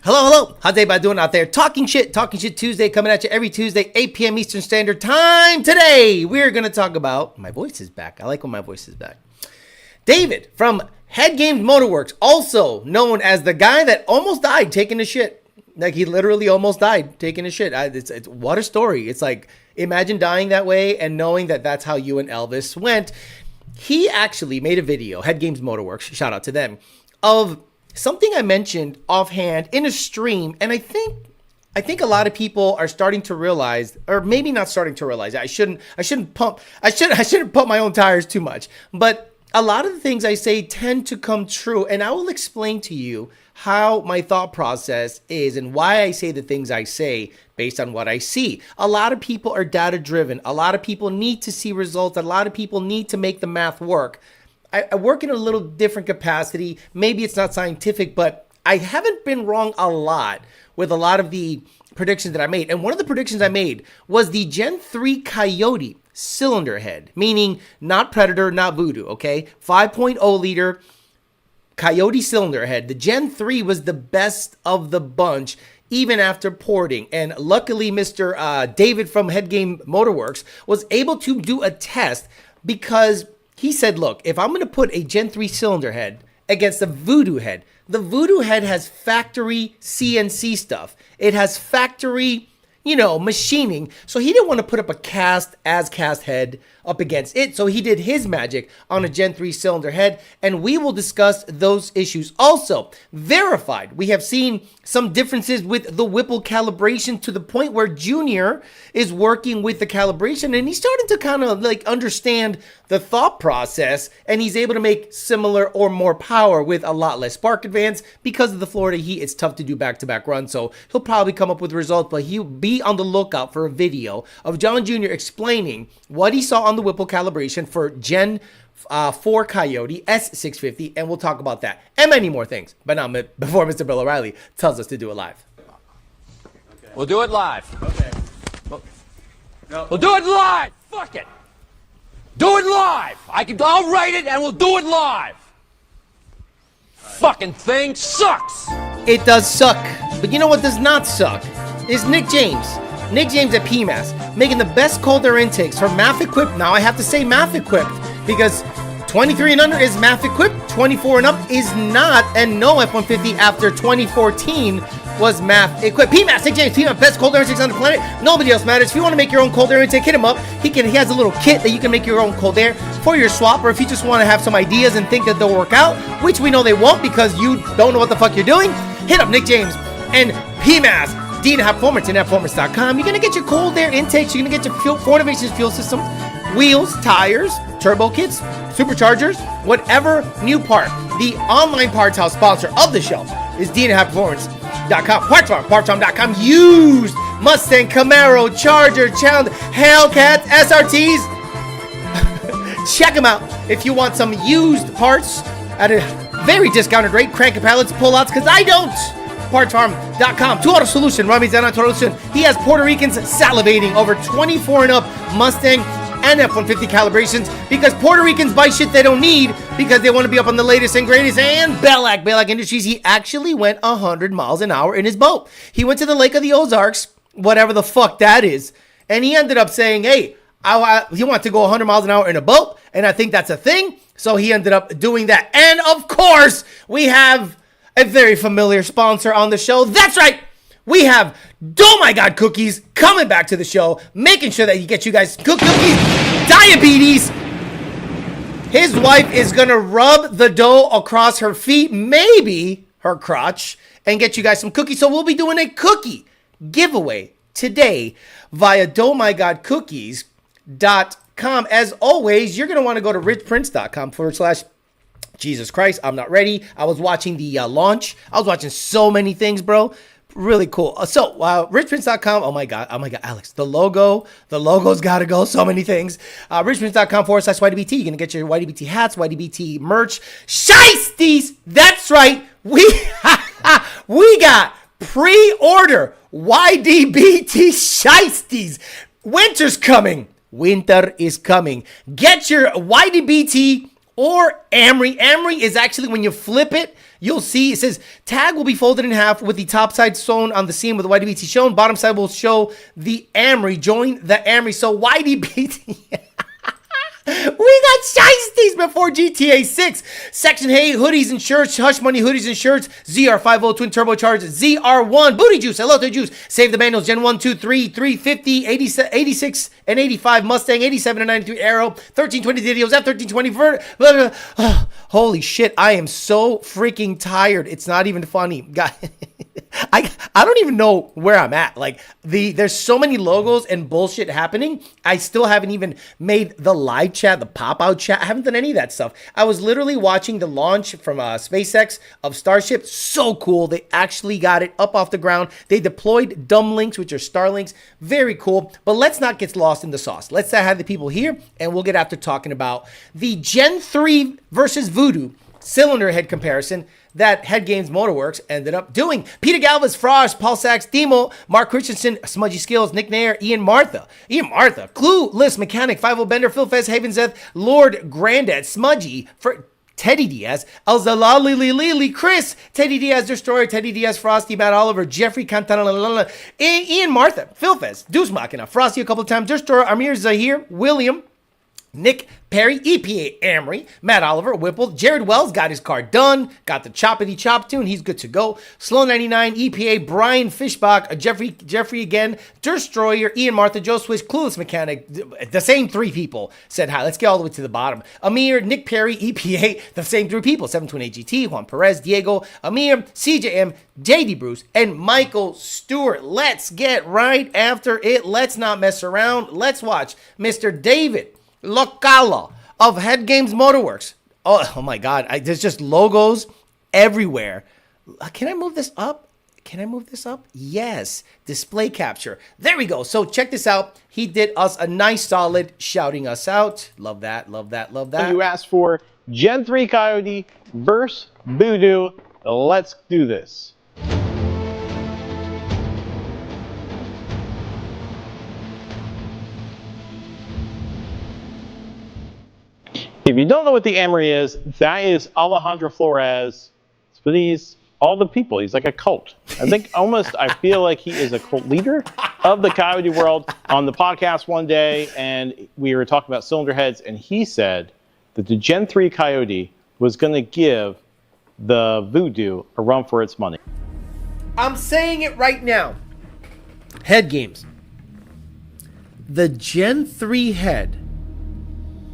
Hello. How's everybody doing out there? Talking Shit Tuesday, coming at you every Tuesday, 8 p.m. Eastern Standard Time. Today, we're going to talk about, my voice is back. I like when my voice is back. David from Headgames Motorworks, also known as the guy that almost died taking a shit. Like, he literally almost died taking a shit. It's what a story. It's like, imagine dying that way and knowing that that's how you and Elvis went. He actually made a video, Headgames Motorworks, shout out to them, of something I mentioned offhand in a stream, and I think a lot of people are starting to realize, or maybe not starting to realize. I shouldn't pump my own tires too much. But a lot of the things I say tend to come true, and I will explain to you how my thought process is and why I say the things I say based on what I see. A lot of people are data driven. A lot of people need to see results. A lot of people need to make the math work. I work in a little different capacity. Maybe it's not scientific, but I haven't been wrong a lot with a lot of the predictions that I made. And one of the predictions I made was the Gen 3 Coyote cylinder head, meaning not Predator, not Voodoo, okay? 5.0 liter Coyote cylinder head. The Gen 3 was the best of the bunch, even after porting. And luckily, Mr. David from Headgame Motorworks was able to do a test because he said, look, if I'm going to put a Gen 3 cylinder head against the Voodoo head, the Voodoo head has factory CNC stuff. It has factory, machining. So he didn't want to put up a cast head up against it. So he did his magic on a Gen 3 cylinder head, and we will discuss those issues. Also, verified, we have seen some differences with the Whipple calibration to the point where Junior is working with the calibration, and he's starting to kind of like understand the thought process, and he's able to make similar or more power with a lot less spark advance. Because of the Florida heat, it's tough to do back-to-back runs, so he'll probably come up with results, but he'll be on the lookout for a video of John Jr. explaining what he saw on the Whipple calibration for Gen 4 Coyote S650, and we'll talk about that and many more things. But now, before Mr. Bill O'Reilly tells us to do it live. Okay. We'll do it live. Okay. We'll do it live. Fuck it. Do it live. I'll write it and we'll do it live. Fucking thing sucks. It does suck, but you know what does not suck is Nick James. Nick James at PMAS, making the best cold air intakes for math equipped. Now I have to say math equipped because 23 and under is math equipped, 24 and up is not, and no F-150 after 2014 was math equipped. PMAS, Nick James, PMAS, best cold air intakes on the planet. Nobody else matters. If you want to make your own cold air intake, hit him up. He has a little kit that you can make your own cold air for your swap, or if you just want to have some ideas and think that they'll work out, which we know they won't because you don't know what the fuck you're doing, hit up Nick James and PMAS. Performance and Performance.com. You're going to get your cold air intakes. You're going to get your Ford Innovations fuel system, wheels, tires, turbo kits, superchargers, whatever new part. The online parts house sponsor of the show is Performance.com. Parts Farm, PartsFarm.com. Used Mustang, Camaro, Charger, Challenger, Hellcats, SRTs. Check them out if you want some used parts at a very discounted rate. Cranking pallets, pullouts, because I don't. PartsFarm.com. Two Auto Solution. Rami's Auto Solution. He has Puerto Ricans salivating over 24 and up Mustang and F-150 calibrations because Puerto Ricans buy shit they don't need because they want to be up on the latest and greatest. And Bellac Industries, he actually went 100 miles an hour in his boat. He went to the Lake of the Ozarks, whatever the fuck that is, and he ended up saying, hey, he wanted to go 100 miles an hour in a boat, and I think that's a thing, so he ended up doing that. And of course, we have a very familiar sponsor on the show. That's right. We have Oh My God Cookies coming back to the show, making sure that he gets you guys cookies. Diabetes. His wife is going to rub the dough across her feet, maybe her crotch, and get you guys some cookies. So we'll be doing a cookie giveaway today via domygodcookies.com. As always, you're going to want to go to richprince.com/ Jesus Christ, I'm not ready. I was watching the launch. I was watching so many things, bro. Really cool. Richprince.com. Oh my God, Alex. The logo's got to go. So many things. Richprince.com/YDBT. You're going to get your YDBT hats, YDBT merch. Shiesties! That's right. We got pre-order YDBT shiesties. Winter's coming. Winter is coming. Get your YDBT or Amri. Amri is actually when you flip it you'll see it says tag will be folded in half with the top side sewn on the seam with the YDBT shown. Bottom side will show the Amory. Join the Amory. So YDBT. We got shiesties before GTA 6. Section Hey, hoodies and shirts. Hush Money hoodies and shirts. ZR50 twin turbocharged. ZR1 booty juice. Hello to juice. Save the manuals. Gen 1, 2, 3, 350, 86 and 85 Mustang, 87 and 93 Arrow, 1320 videos, F1320 holy shit, I am so freaking tired. It's not even funny. Guys, I don't even know where I'm at. Like there's so many logos and bullshit happening. I still haven't even made the live chat, the pop-out chat. I haven't done any of that stuff. I was literally watching the launch from SpaceX of Starship. So cool. They actually got it up off the ground. They deployed dumb links, which are Starlinks. Very cool. But let's not get lost in the sauce. Let's have the people here, and we'll get after talking about the Gen 3 versus Voodoo cylinder head comparison that Headgames Motorworks ended up doing. Peter Galvez, Frost, Paul Sachs, Demo, Mark Christensen, Smudgy Skills, Nick Nair, Ian Martha, Clueless Mechanic, 5-0 Bender, Phil Fez, Havenzeth, Lord Grandad, Smudgy, for Teddy Diaz, Elzalali, Chris, Teddy Diaz, Destroyer, Teddy Diaz, Frosty, Matt Oliver, Jeffrey Cantana, Ian Martha, Phil Fez, Deuce Machina, Frosty a couple of times, Destroyer, Amir Zahir, William, Nick Perry, EPA Amory, Matt Oliver, Whipple, Jared Wells got his car done, got the choppity chop tune, he's good to go. Slow 99, EPA, Brian Fishbach, Jeffrey again, Destroyer, Ian Martha, Joe Swish, Clueless Mechanic, the same three people said hi. Let's get all the way to the bottom. Amir, Nick Perry, EPA, the same three people, 728 GT, Juan Perez, Diego, Amir, CJM, JD Bruce, and Michael Stewart. Let's get right after it. Let's not mess around. Let's watch Mr. David Locala of Headgames Motorworks. Oh my God. There's just logos everywhere. Can I move this up? Yes. Display capture. There we go. So check this out. He did us a nice solid shouting us out. Love that. You asked for Gen 3 Coyote versus Voodoo. Let's do this. If you don't know what the Amory is, that is Alejandro Flores. But he's all the people. He's like a cult. I think I feel like he is a cult leader of the Coyote world. On the podcast one day, and we were talking about cylinder heads, and he said that the Gen 3 Coyote was going to give the Voodoo a run for its money. I'm saying it right now. Headgames. The Gen 3 head.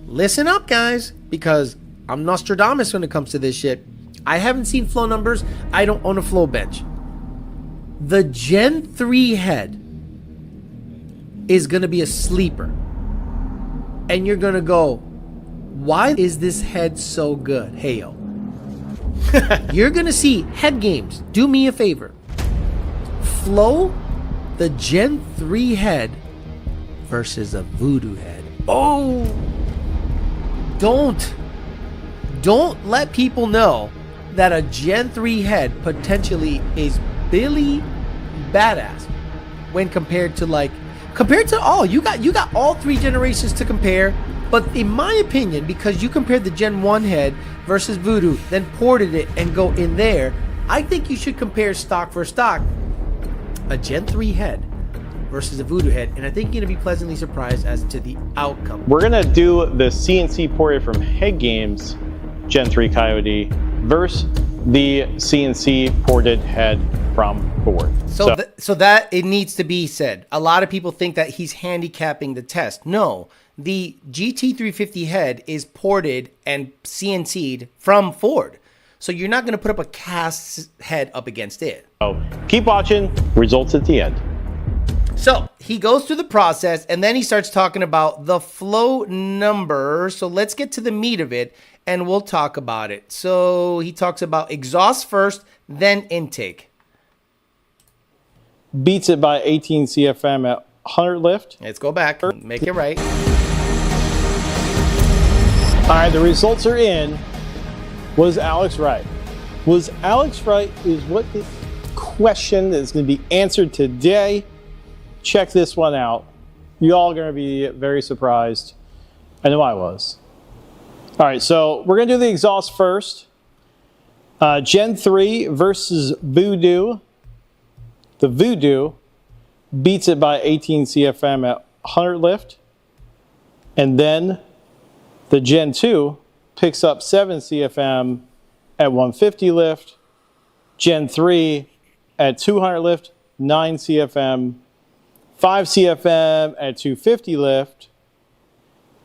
Listen up, guys, because I'm Nostradamus when it comes to this shit. I haven't seen flow numbers. I don't own a flow bench. The Gen 3 head is going to be a sleeper. And you're going to go, why is this head so good? Hey, yo. You're going to see Headgames. Do me a favor. Flow the Gen 3 head versus a Voodoo head. Oh! Don't let people know that a Gen 3 head potentially is Billy badass when compared to all. You got all three generations to compare, but in my opinion, because you compared the Gen 1 head versus Voodoo, then ported it and go in there, I think you should compare stock for stock a Gen 3 head versus a Voodoo head, and I think you're going to be pleasantly surprised as to the outcome. We're going to do the CNC ported from Headgames Gen 3 Coyote versus the CNC ported head from Ford. So that it needs to be said. A lot of people think that he's handicapping the test. No, the GT350 head is ported and CNC'd from Ford. So you're not going to put up a cast head up against it. So keep watching. Results at the end. So he goes through the process and then he starts talking about the flow number. So let's get to the meat of it and we'll talk about it. So he talks about exhaust first, then intake. Beats it by 18 CFM at 100 lift. Let's go back. Make it right. All right, the results are in. Was Alex right? Was Alex right is what the question that is going to be answered today. Check this one out. You all are going to be very surprised. I know I was. All right, so we're going to do the exhaust first. Gen 3 versus Voodoo. The Voodoo beats it by 18 CFM at 100 lift. And then the Gen 2 picks up 7 CFM at 150 lift. Gen 3 at 200 lift, 9 CFM, 5 CFM at 250 lift.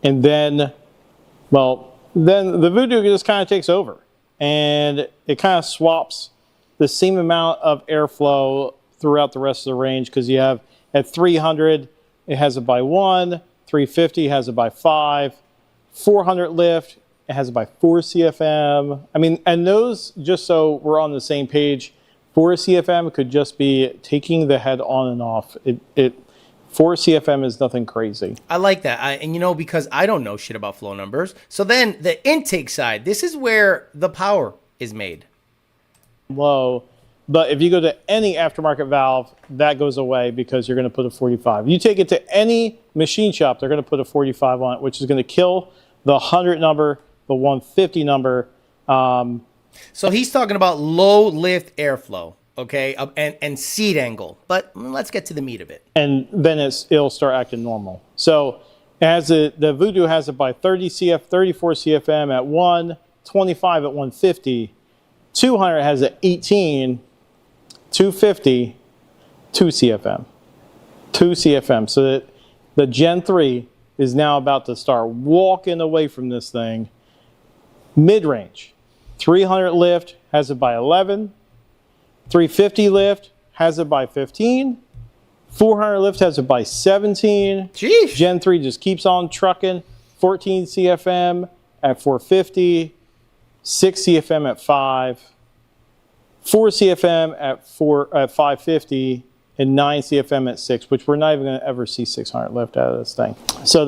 And then, then the Voodoo just kind of takes over. And it kind of swaps the same amount of airflow throughout the rest of the range, because you have at 300, it has it by 1, 350 has it by 5, 400 lift, it has it by 4 CFM. I mean, and those, just so we're on the same page, 4 CFM could just be taking the head on and off. 4 CFM is nothing crazy. I like that. And you know, because I don't know shit about flow numbers. So then the intake side, this is where the power is made. Low. But if you go to any aftermarket valve, that goes away because you're going to put a 45. You take it to any machine shop, they're going to put a 45 on it, which is going to kill the 100 number, the 150 number. So he's talking about low lift airflow. Okay, and seat angle, but let's get to the meat of it. And then it'll start acting normal. So as the Voodoo has it by 34 CFM at 1, 25 at 150, 200 has it 18, 250, 2 CFM. 2 CFM. So that the Gen 3 is now about to start walking away from this thing. Mid-range, 300 lift has it by 11, 350 lift has it by 15. 400 lift has it by 17. Jeez. Gen 3 just keeps on trucking. 14 CFM at 450. 6 CFM at 5. 4 CFM at 550. And 9 CFM at 6, which we're not even going to ever see 600 lift out of this thing. So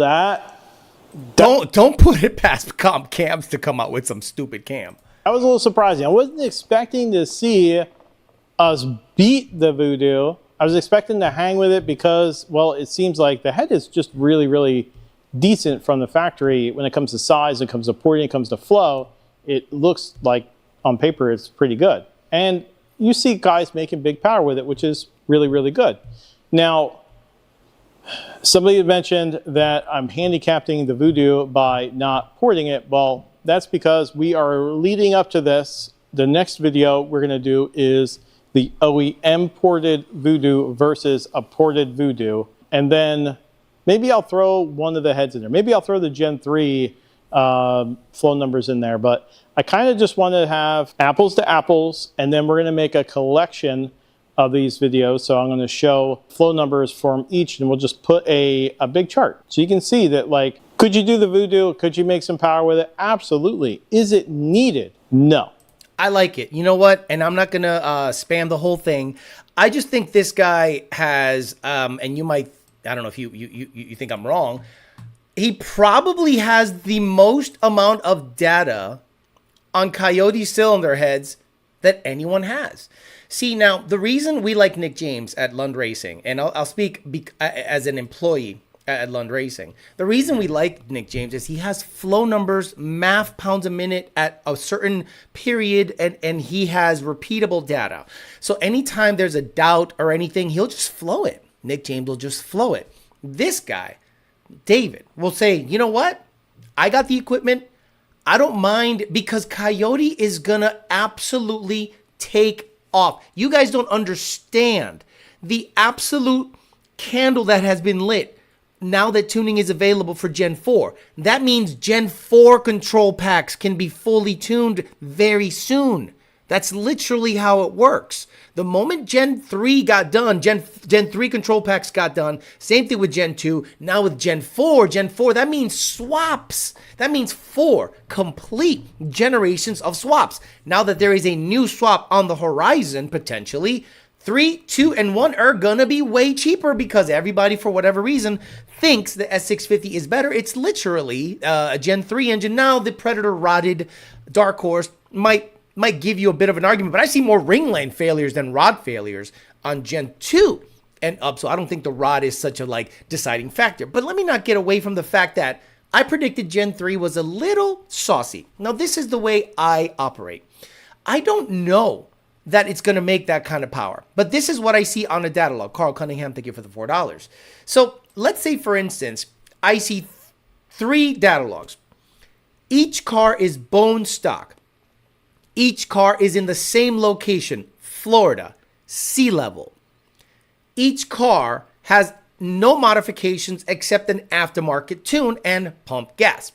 don't put it past cams to come out with some stupid cam. That was a little surprising. I wasn't expecting to see us beat the Voodoo. I was expecting to hang with it because, well, it seems like the head is just really, really decent from the factory when it comes to size, when it comes to porting, when it comes to flow. It looks like on paper it's pretty good. And you see guys making big power with it, which is really, really good. Now, somebody had mentioned that I'm handicapping the Voodoo by not porting it. Well, that's because we are leading up to this. The next video we're going to do is the OEM ported Voodoo versus a ported Voodoo. And then maybe I'll throw one of the heads in there. Maybe I'll throw the Gen 3 flow numbers in there. But I kind of just want to have apples to apples. And then we're going to make a collection of these videos. So I'm going to show flow numbers from each. And we'll just put a big chart. So you can see that, like, could you do the Voodoo? Could you make some power with it? Absolutely. Is it needed? No. I like it. You know what? And I'm not going to spam the whole thing. I just think this guy has, and you might, I don't know if you think I'm wrong, he probably has the most amount of data on Coyote cylinder heads that anyone has. See, now, the reason we like Nick James at Lund Racing, and I'll speak as an employee at Lund Racing. The reason we like Nick James is he has flow numbers, math pounds a minute at a certain period, and he has repeatable data. So anytime there's a doubt or anything, he'll just flow it. Nick James will just flow it. This guy, David, will say, you know what? I got the equipment. I don't mind, because Coyote is going to absolutely take off. You guys don't understand the absolute candle that has been lit now that tuning is available for Gen 4. That means Gen 4 control packs can be fully tuned very soon. That's literally how it works. The moment Gen 3 got done, Gen 3 control packs got done, same thing with Gen 2, now with Gen 4, that means swaps. That means 4 complete generations of swaps. Now that there is a new swap on the horizon, potentially, 3, 2, and 1 are gonna be way cheaper because everybody, for whatever reason, thinks the S650 is better. It's literally a Gen 3 engine. Now, the Predator rotted Dark Horse might give you a bit of an argument, but I see more ring lane failures than rod failures on Gen 2 and up, so I don't think the rod is such a deciding factor. But let me not get away from the fact that I predicted Gen 3 was a little saucy. Now, this is the way I operate. I don't know that it's going to make that kind of power. But this is what I see on a data log. Carl Cunningham, thank you for the $4. So let's say, for instance, I see 3 data logs. Each car is bone stock. Each car is in the same location, Florida, sea level. Each car has no modifications except an aftermarket tune and pump gas.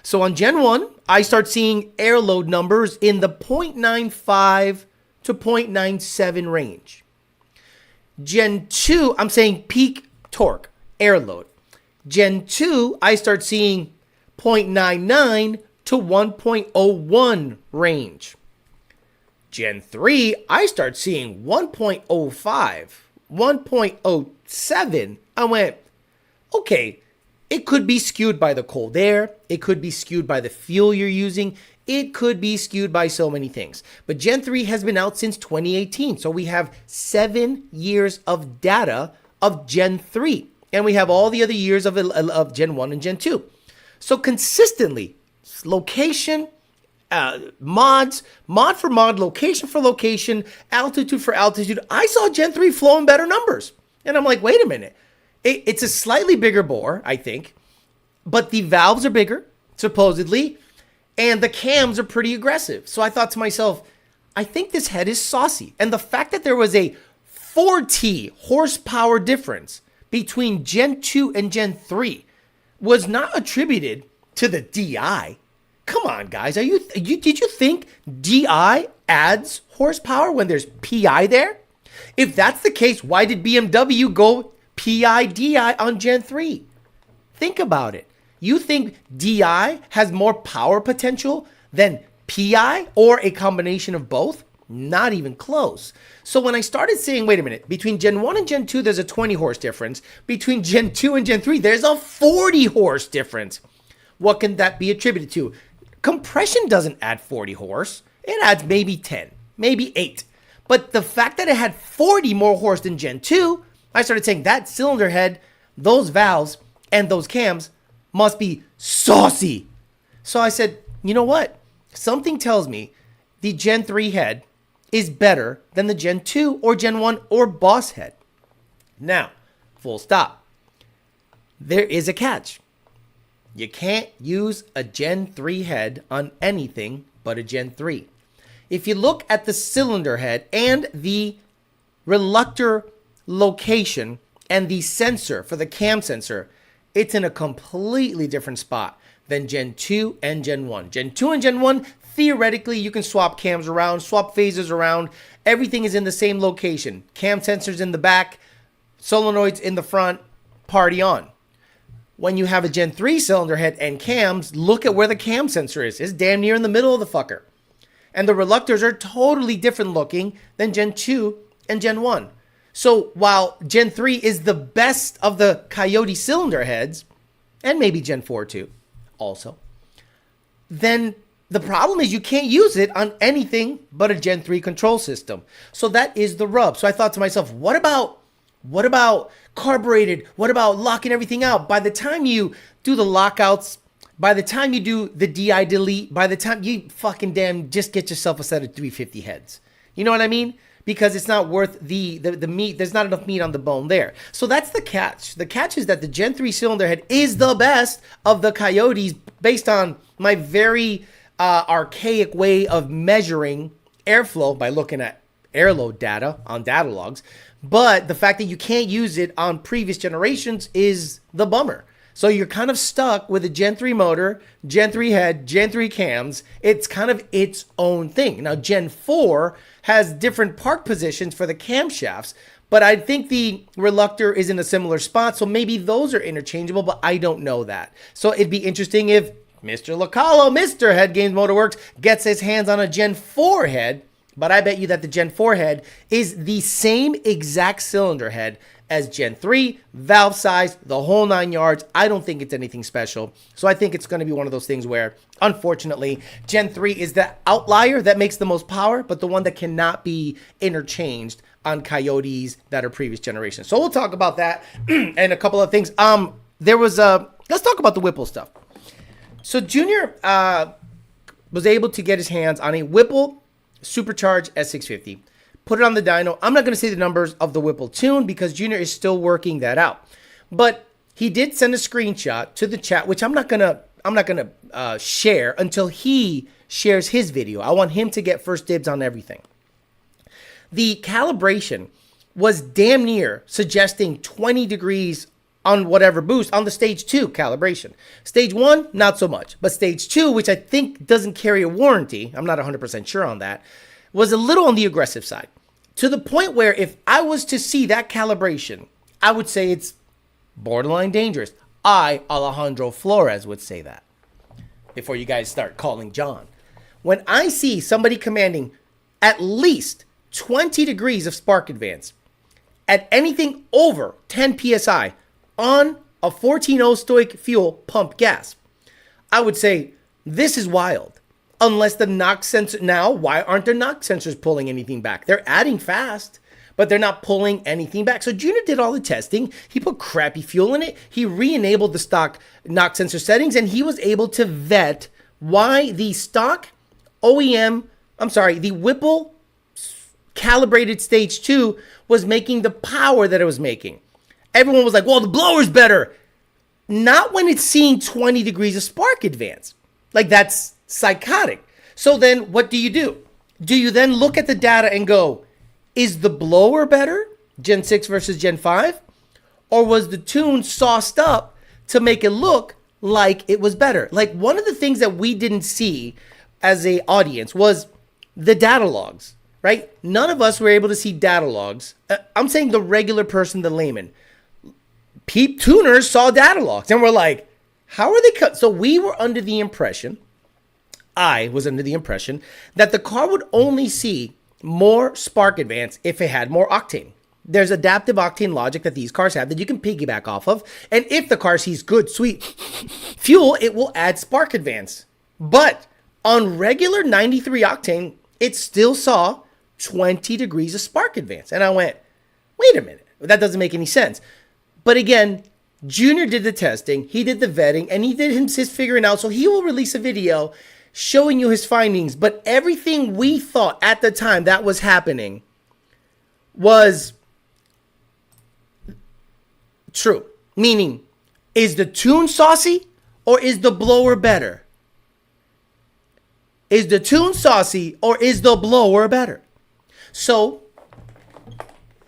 So on Gen 1, I start seeing air load numbers in the 0.95 to 0.97 range. Gen 2, I'm saying peak torque, air load. Gen 2, I start seeing 0.99 to 1.01 range. Gen 3, I start seeing 1.05, 1.07. I went, okay, it could be skewed by the cold air. It could be skewed by the fuel you're using. It could be skewed by so many things. But Gen 3 has been out since 2018. So we have 7 years of data of Gen 3. And we have all the other years of Gen 1 and Gen 2. So consistently, location, mod for mod, location for location, altitude for altitude, I saw Gen 3 flowing better numbers. And I'm like, wait a minute. It's a slightly bigger bore, I think. But the valves are bigger, supposedly. And the cams are pretty aggressive. So I thought to myself, I think this head is saucy. And the fact that there was a 40 horsepower difference between Gen 2 and Gen 3 was not attributed to the DI. Come on, guys. Did you think DI adds horsepower when there's PI there? If that's the case, why did BMW go PI DI on Gen 3? Think about it. You think DI has more power potential than PI or a combination of both? Not even close. So when I started saying, wait a minute, between Gen 1 and Gen 2, there's a 20 horse difference. Between Gen 2 and Gen 3, there's a 40 horse difference. What can that be attributed to? Compression doesn't add 40 horse. It adds maybe 10, maybe 8. But the fact that it had 40 more horse than Gen 2, I started saying that cylinder head, those valves, and those cams must be saucy. So I said, you know what? Something tells me the Gen 3 head is better than the Gen 2 or Gen 1 or Boss head. Now, full stop. There is a catch. You can't use a Gen 3 head on anything but a Gen 3. If you look at the cylinder head and the reluctor location and the sensor for the cam sensor, it's in a completely different spot than Gen 2 and Gen 1. Gen 2 and Gen 1, theoretically, you can swap cams around, swap phases around. Everything is in the same location. Cam sensors in the back, solenoids in the front, party on. When you have a Gen 3 cylinder head and cams, look at where the cam sensor is. It's damn near in the middle of the fucker. And the reluctors are totally different looking than Gen 2 and Gen 1. So while Gen 3 is the best of the Coyote cylinder heads, and maybe Gen 4 too, also, then the problem is you can't use it on anything but a Gen 3 control system. So that is the rub. So I thought to myself, what about carbureted? What about locking everything out? By the time you do the lockouts, by the time you do the DI delete, by the time you fucking damn just get yourself a set of 350 heads. You know what I mean? Because it's not worth the meat. There's not enough meat on the bone there. So that's the catch. The catch is that the Gen 3 cylinder head is the best of the Coyotes based on my very archaic way of measuring airflow by looking at airload data on data logs. But the fact that you can't use it on previous generations is the bummer. So you're kind of stuck with a Gen 3 motor, Gen 3 head, Gen 3 cams. It's kind of its own thing. Now, Gen 4 has different park positions for the camshafts, but I think the reluctor is in a similar spot, so maybe those are interchangeable, but I don't know that. So it'd be interesting if Mr. Localo, Mr. Headgames Motorworks, gets his hands on a Gen 4 head, but I bet you that the Gen 4 head is the same exact cylinder head as Gen 3, valve size, the whole 9 yards. I don't think it's anything special. So I think it's going to be one of those things where, unfortunately, Gen 3 is the outlier that makes the most power, but the one that cannot be interchanged on Coyotes that are previous generations. So we'll talk about that and a couple of things. Let's talk about the Whipple stuff. So Junior was able to get his hands on a Whipple supercharged S650. Put it on the dyno. I'm not going to say the numbers of the Whipple tune because Junior is still working that out. But he did send a screenshot to the chat, which I'm not gonna share until he shares his video. I want him to get first dibs on everything. The calibration was damn near suggesting 20 degrees on whatever boost on the stage 2 calibration. Stage 1, not so much. But stage 2, which I think doesn't carry a warranty, I'm not 100% sure on that, was a little on the aggressive side. To the point where if I was to see that calibration, I would say it's borderline dangerous. Alejandro Flores, would say that. Before you guys start calling John. When I see somebody commanding at least 20 degrees of spark advance at anything over 10 psi on a 14.0 stoic fuel pump gas, I would say this is wild. Unless the knock sensor, now why aren't their knock sensors pulling anything back? They're adding fast, but they're not pulling anything back. So Junior did all the testing. He put crappy fuel in it. He re-enabled the stock knock sensor settings, and he was able to vet why the stock the Whipple calibrated stage 2 was making the power that it was making. Everyone was like, well, the blower's better. Not when it's seeing 20 degrees of spark advance. Like, that's psychotic. So then what do? Do you then look at the data and go, is the blower better, Gen 6 versus Gen 5? Or was the tune sauced up to make it look like it was better? Like, one of the things that we didn't see as a audience was the data logs, right? None of us were able to see data logs. I'm saying the regular person, the layman. Tuners saw data logs and we're like, how are they cut? So we were under the impression, I was under the impression that the car would only see more spark advance if it had more octane. There's adaptive octane logic that these cars have that you can piggyback off of. And if the car sees good, sweet fuel, it will add spark advance. But on regular 93 octane, it still saw 20 degrees of spark advance. And I went, wait a minute, that doesn't make any sense. But again, Junior did the testing, he did the vetting, and he did his figuring out. So he will release a video showing you his findings. But everything we thought at the time that was happening was true. Meaning, is the tune saucy or is the blower better? Is the tune saucy or is the blower better? So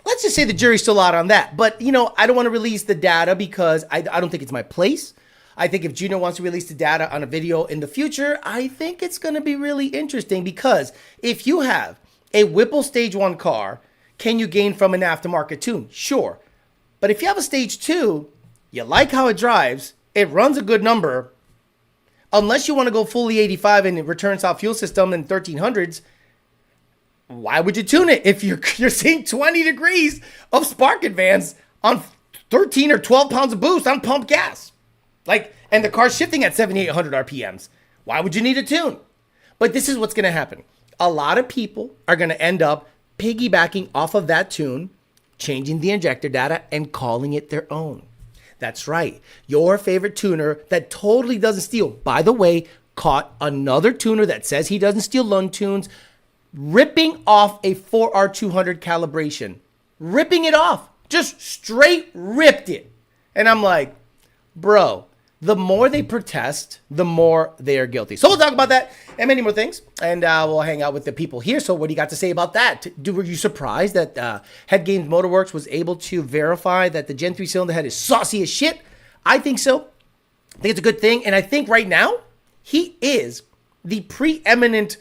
let's just say the jury's still out on that. But, you know, I don't want to release the data because I don't think it's my place. I think if Junior wants to release the data on a video in the future, I think it's going to be really interesting because if you have a Whipple Stage 1 car, can you gain from an aftermarket tune? Sure. But if you have a Stage 2, you like how it drives, it runs a good number, unless you want to go fully 85 and it returns out fuel system in 1300s, why would you tune it if you're seeing 20 degrees of spark advance on 13 or 12 pounds of boost on pump gas? Like, and the car's shifting at 7,800 RPMs. Why would you need a tune? But this is what's going to happen. A lot of people are going to end up piggybacking off of that tune, changing the injector data, and calling it their own. That's right. Your favorite tuner that totally doesn't steal, by the way, caught another tuner that says he doesn't steal lung tunes, ripping off a 4R200 calibration. Ripping it off. Just straight ripped it. And I'm like, bro, the more they protest, the more they are guilty. So we'll talk about that and many more things. And we'll hang out with the people here. So what do you got to say about that? Were you surprised that Headgames Motorworks was able to verify that the Gen 3 cylinder head is saucy as shit? I think so. I think it's a good thing. And I think right now, he is the preeminent,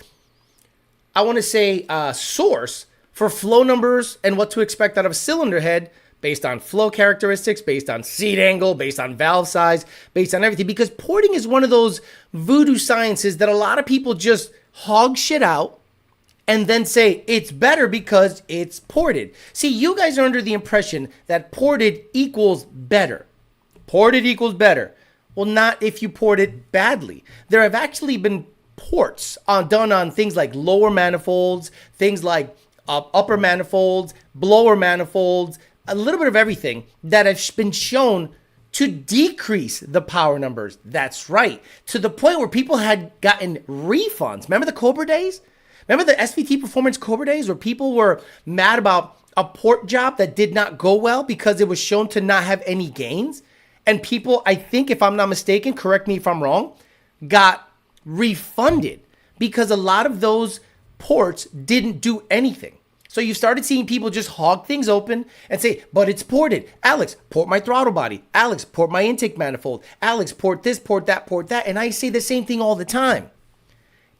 I want to say, source for flow numbers and what to expect out of a cylinder head based on flow characteristics, based on seat angle, based on valve size, based on everything. Because porting is one of those voodoo sciences that a lot of people just hog shit out and then say it's better because it's ported. See, you guys are under the impression that ported equals better. Ported equals better. Well, not if you port it badly. There have actually been ports done on things like lower manifolds, things like upper manifolds, blower manifolds, a little bit of everything that has been shown to decrease the power numbers. That's right. To the point where people had gotten refunds. Remember the Cobra days? Remember the SVT Performance Cobra days where people were mad about a port job that did not go well because it was shown to not have any gains? And people, I think if I'm not mistaken, correct me if I'm wrong, got refunded because a lot of those ports didn't do anything. So you started seeing people just hog things open and say, but it's ported. Alex, port my throttle body. Alex, port my intake manifold. Alex, port this, port that, port that. And I say the same thing all the time.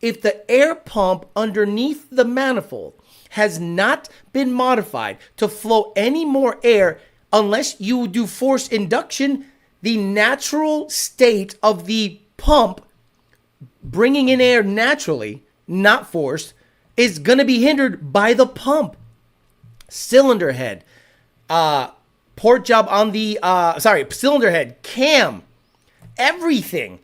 If the air pump underneath the manifold has not been modified to flow any more air, unless you do forced induction, the natural state of the pump bringing in air naturally, not forced, is going to be hindered by the pump. Cylinder head, port job on the, cylinder head, cam, everything,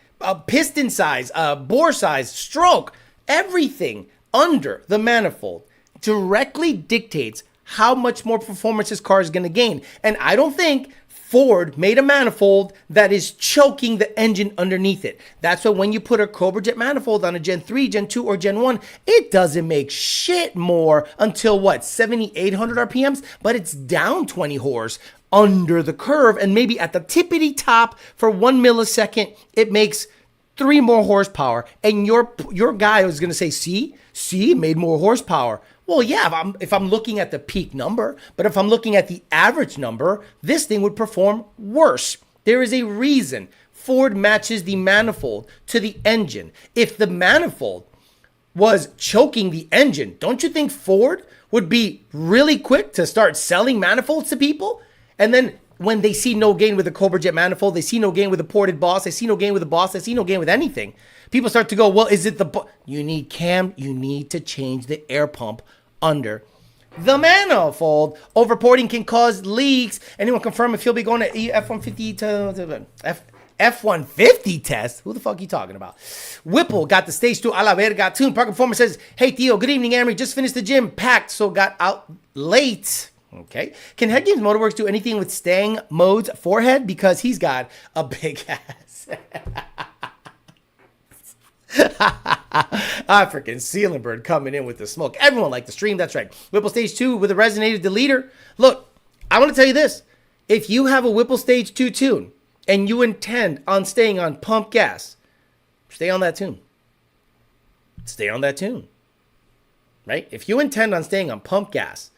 piston size, bore size, stroke, everything under the manifold directly dictates how much more performance this car is going to gain. And I don't think Ford made a manifold that is choking the engine underneath it. That's why when you put a Cobra Jet manifold on a Gen 3, Gen 2, or Gen 1, it doesn't make shit more until what, 7,800 RPMs? But it's down 20 horse under the curve, and maybe at the tippity top for 1 millisecond, it makes 3 more horsepower. And your guy was going to say, see, it made more horsepower. Well, yeah, if I'm looking at the peak number, but if I'm looking at the average number, this thing would perform worse. There is a reason Ford matches the manifold to the engine. If the manifold was choking the engine, don't you think Ford would be really quick to start selling manifolds to people? And then when they see no gain with a Cobra Jet manifold, they see no gain with a ported Boss, they see no gain with a Boss, they see no gain with anything. People start to go, well, is it you need cam, you need to change the air pump under the manifold. Overporting can cause leaks. Anyone confirm if he'll be going to F-150 to F-150 test? Who the fuck are you talking about? Whipple got the stage 2 a la verga tune. Parker Performer says, hey Theo, good evening, Amory. Just finished the gym, packed, so got out late. Okay. Can Headgames Motorworks do anything with Stang Mode's forehead? Because he's got a big ass. Freaking Ceiling Bird coming in with the smoke. Everyone liked the stream. That's right. Whipple Stage 2 with a resonator deleter. Look, I want to tell you this. If you have a Whipple Stage 2 tune and you intend on staying on pump gas, stay on that tune. Stay on that tune. Right? If you intend on staying on pump gas,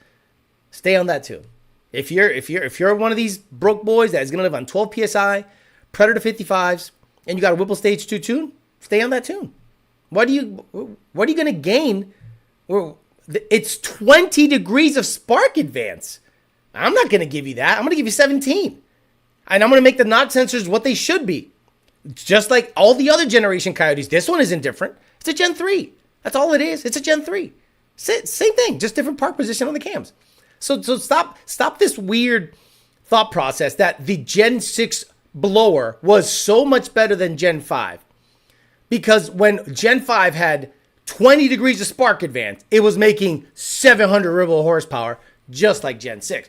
stay on that tune. If you're one of these broke boys that is going to live on 12 PSI, Predator 55s, and you got a Whipple Stage 2 tune, stay on that tune. What are you going to gain? It's 20 degrees of spark advance. I'm not going to give you that. I'm going to give you 17. And I'm going to make the knock sensors what they should be. Just like all the other generation Coyotes. This one isn't different. It's a Gen 3. That's all it is. It's a Gen 3. Same thing, just different park position on the cams. So stop this weird thought process that the Gen 6 blower was so much better than Gen 5. Because when Gen 5 had 20 degrees of spark advance, it was making 700 rival horsepower, just like Gen 6.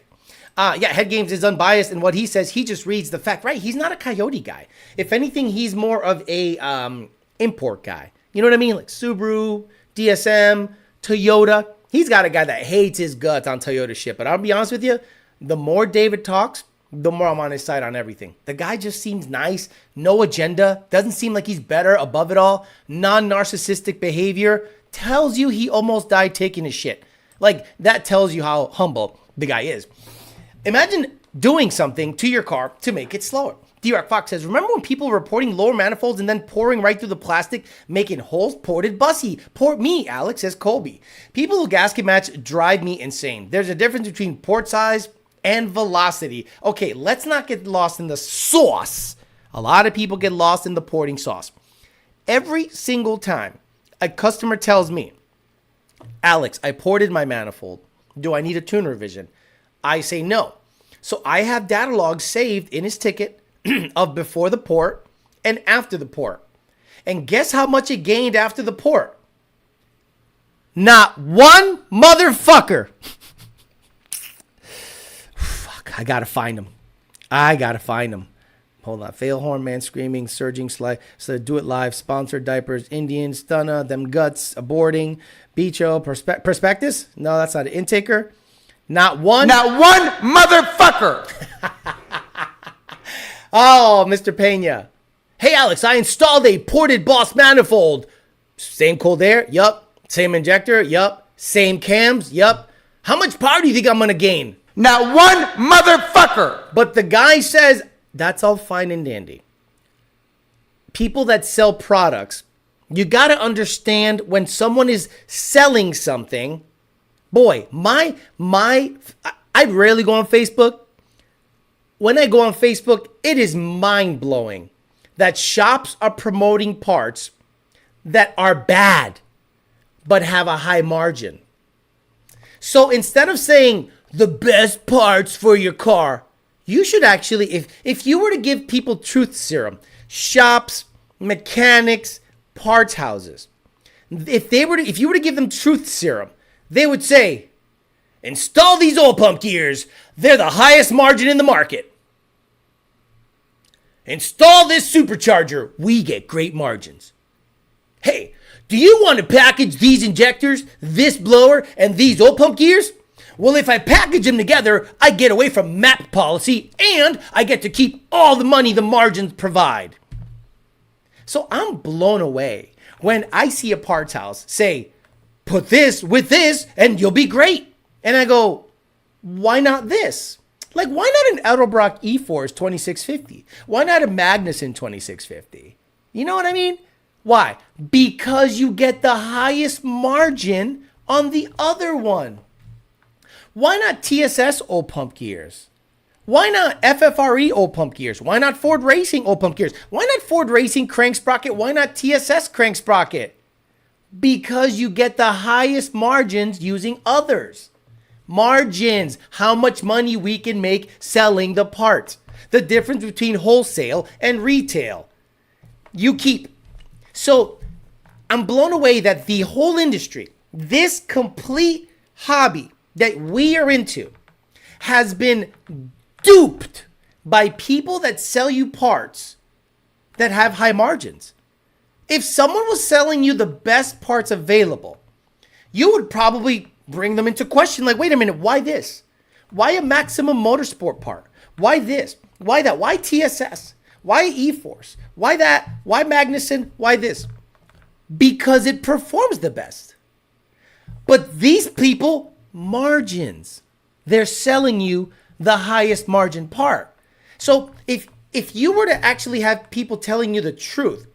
Headgames is unbiased in what he says. He just reads the fact, right? He's not a Coyote guy. If anything, he's more of a import guy. You know what I mean? Like Subaru, DSM, Toyota. He's got a guy that hates his guts on Toyota shit. But I'll be honest with you, the more David talks, the more I'm on his side on everything. The guy just seems nice, no agenda, doesn't seem like he's better, above it all, non-narcissistic behavior, tells you he almost died taking his shit. Like, that tells you how humble the guy is. Imagine doing something to your car to make it slower. D-Rock Fox says, remember when people were reporting lower manifolds and then pouring right through the plastic, making holes? Ported bussy. Port me, Alex, says Colby. People who gasket match drive me insane. There's a difference between port size and velocity. Okay, let's not get lost in the sauce. A lot of people get lost in the porting sauce. Every single time a customer tells me, Alex, I ported my manifold. Do I need a tune revision? I say no. So I have data logs saved in his ticket of before the port and after the port. And guess how much it gained after the port? Not one motherfucker. Fuck, I gotta find him. Hold on. Fail horn, man screaming, surging slide. So do it live. Sponsored diapers, Indian, stunner, them guts, aborting, Beacho, prospectus. No, that's not an intaker. Not one motherfucker. Oh, Mr. Pena. Hey, Alex, I installed a ported Boss Manifold. Same cold air? Yup. Same injector? Yup. Same cams? Yup. How much power do you think I'm going to gain? Not one motherfucker. But the guy says, that's all fine and dandy. People that sell products, you got to understand when someone is selling something. Boy, I rarely go on Facebook. When I go on Facebook, it is mind-blowing that shops are promoting parts that are bad but have a high margin. So instead of saying the best parts for your car, you should actually, if you were to give people truth serum, shops, mechanics, parts houses, if you were to give them truth serum, they would say, install these oil pump gears. They're the highest margin in the market. Install this supercharger. We get great margins. Hey, do you want to package these injectors, this blower, and these oil pump gears? Well, if I package them together, I get away from MAP policy and I get to keep all the money the margins provide. So I'm blown away when I see a parts house say, put this with this and you'll be great. And I go, why not this? Like, why not an Edelbrock E-Force 2650? Why not a Magnuson 2650? You know what I mean? Why? Because you get the highest margin on the other one. Why not TSS oil pump gears? Why not FFRE oil pump gears? Why not Ford Racing oil pump gears? Why not Ford Racing crank sprocket? Why not TSS crank sprocket? Because you get the highest margins using others. Margins, how much money we can make selling the parts. The difference between wholesale and retail. You keep. So I'm blown away that the whole industry, this complete hobby that we are into, has been duped by people that sell you parts that have high margins. If someone was selling you the best parts available, you would probably bring them into question. Like, wait a minute, why this? Why a Maximum Motorsport part? Why this? Why that? Why TSS? Why E-Force? Why that? Why Magnuson? Why this? Because it performs the best. But these people, margins. They're selling you the highest margin part. So if you were to actually have people telling you the truth,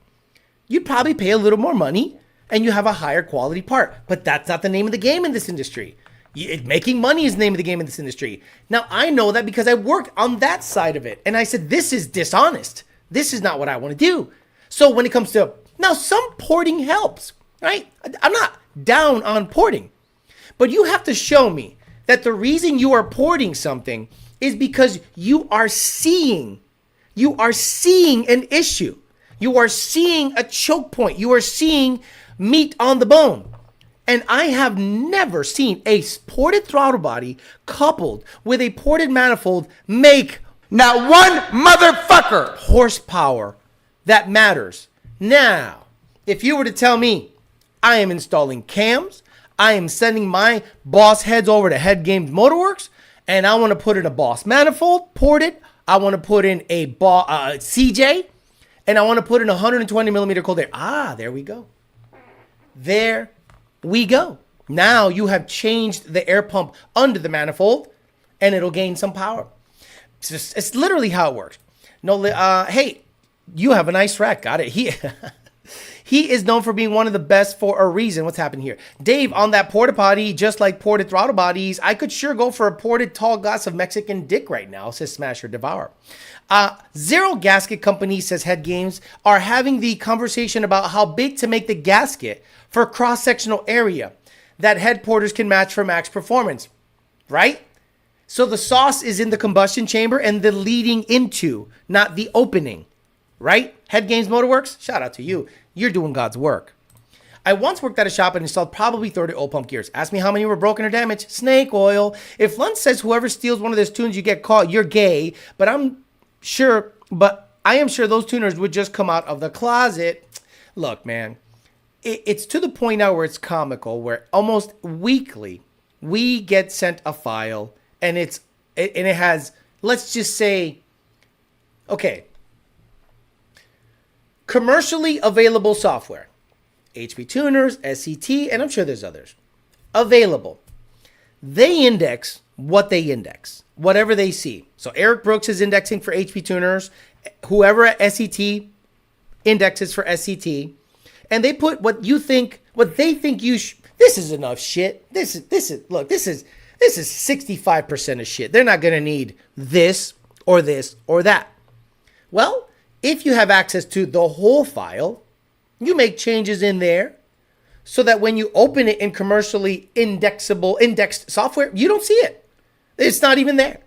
you'd probably pay a little more money and you have a higher quality part. But that's not the name of the game in this industry. Making money is the name of the game in this industry. Now, I know that because I worked on that side of it. And I said, this is dishonest. This is not what I want to do. So when it comes to, now some porting helps, right? I'm not down on porting. But you have to show me that the reason you are porting something is because you are seeing an issue. You are seeing a choke point. You are seeing meat on the bone. And I have never seen a ported throttle body coupled with a ported manifold make Not one motherfucker horsepower that matters. Now, if you were to tell me I am installing cams, I am sending my boss heads over to Headgames Motorworks, and I want to put in a Boss Manifold, ported. I want to put in a CJ, and I want to put in 120 millimeter cold air. There we go. There we go. Now you have changed the air pump under the manifold, and it'll gain some power. It's literally how it works. No, hey, you have a nice rack. Got it. He is known for being one of the best for a reason. What's happening here? Dave, on that porta potty, just like ported throttle bodies, I could sure go for a ported tall glass of Mexican dick right now, says Smash or Devour. Zero Gasket Company, says Headgames, are having the conversation about how big to make the gasket for cross-sectional area that head porters can match for max performance, right? So the sauce is in the combustion chamber and the leading into, not the opening, right? Headgames Motorworks, shout out to you. You're doing God's work. I once worked at a shop and installed probably 30 oil pump gears. Ask me how many were broken or damaged. Snake oil. If Luntz says whoever steals one of those tunes you get caught, you're gay. But I'm sure I am sure those tuners would just come out of the closet. Look, man, it's to the point now where it's comical, where almost weekly we get sent a file and it has, let's just say, okay, commercially available software, HP tuners, SCT, and I'm sure there's others available. They index what they index, whatever they see. So Eric Brooks is indexing for HP tuners, whoever at SCT indexes for SCT, and they put what they think this is enough shit. This is 65% of shit. They're not going to need this or that. Well, if you have access to the whole file, you make changes in there so that when you open it in commercially indexed software, you don't see it. It's not even there.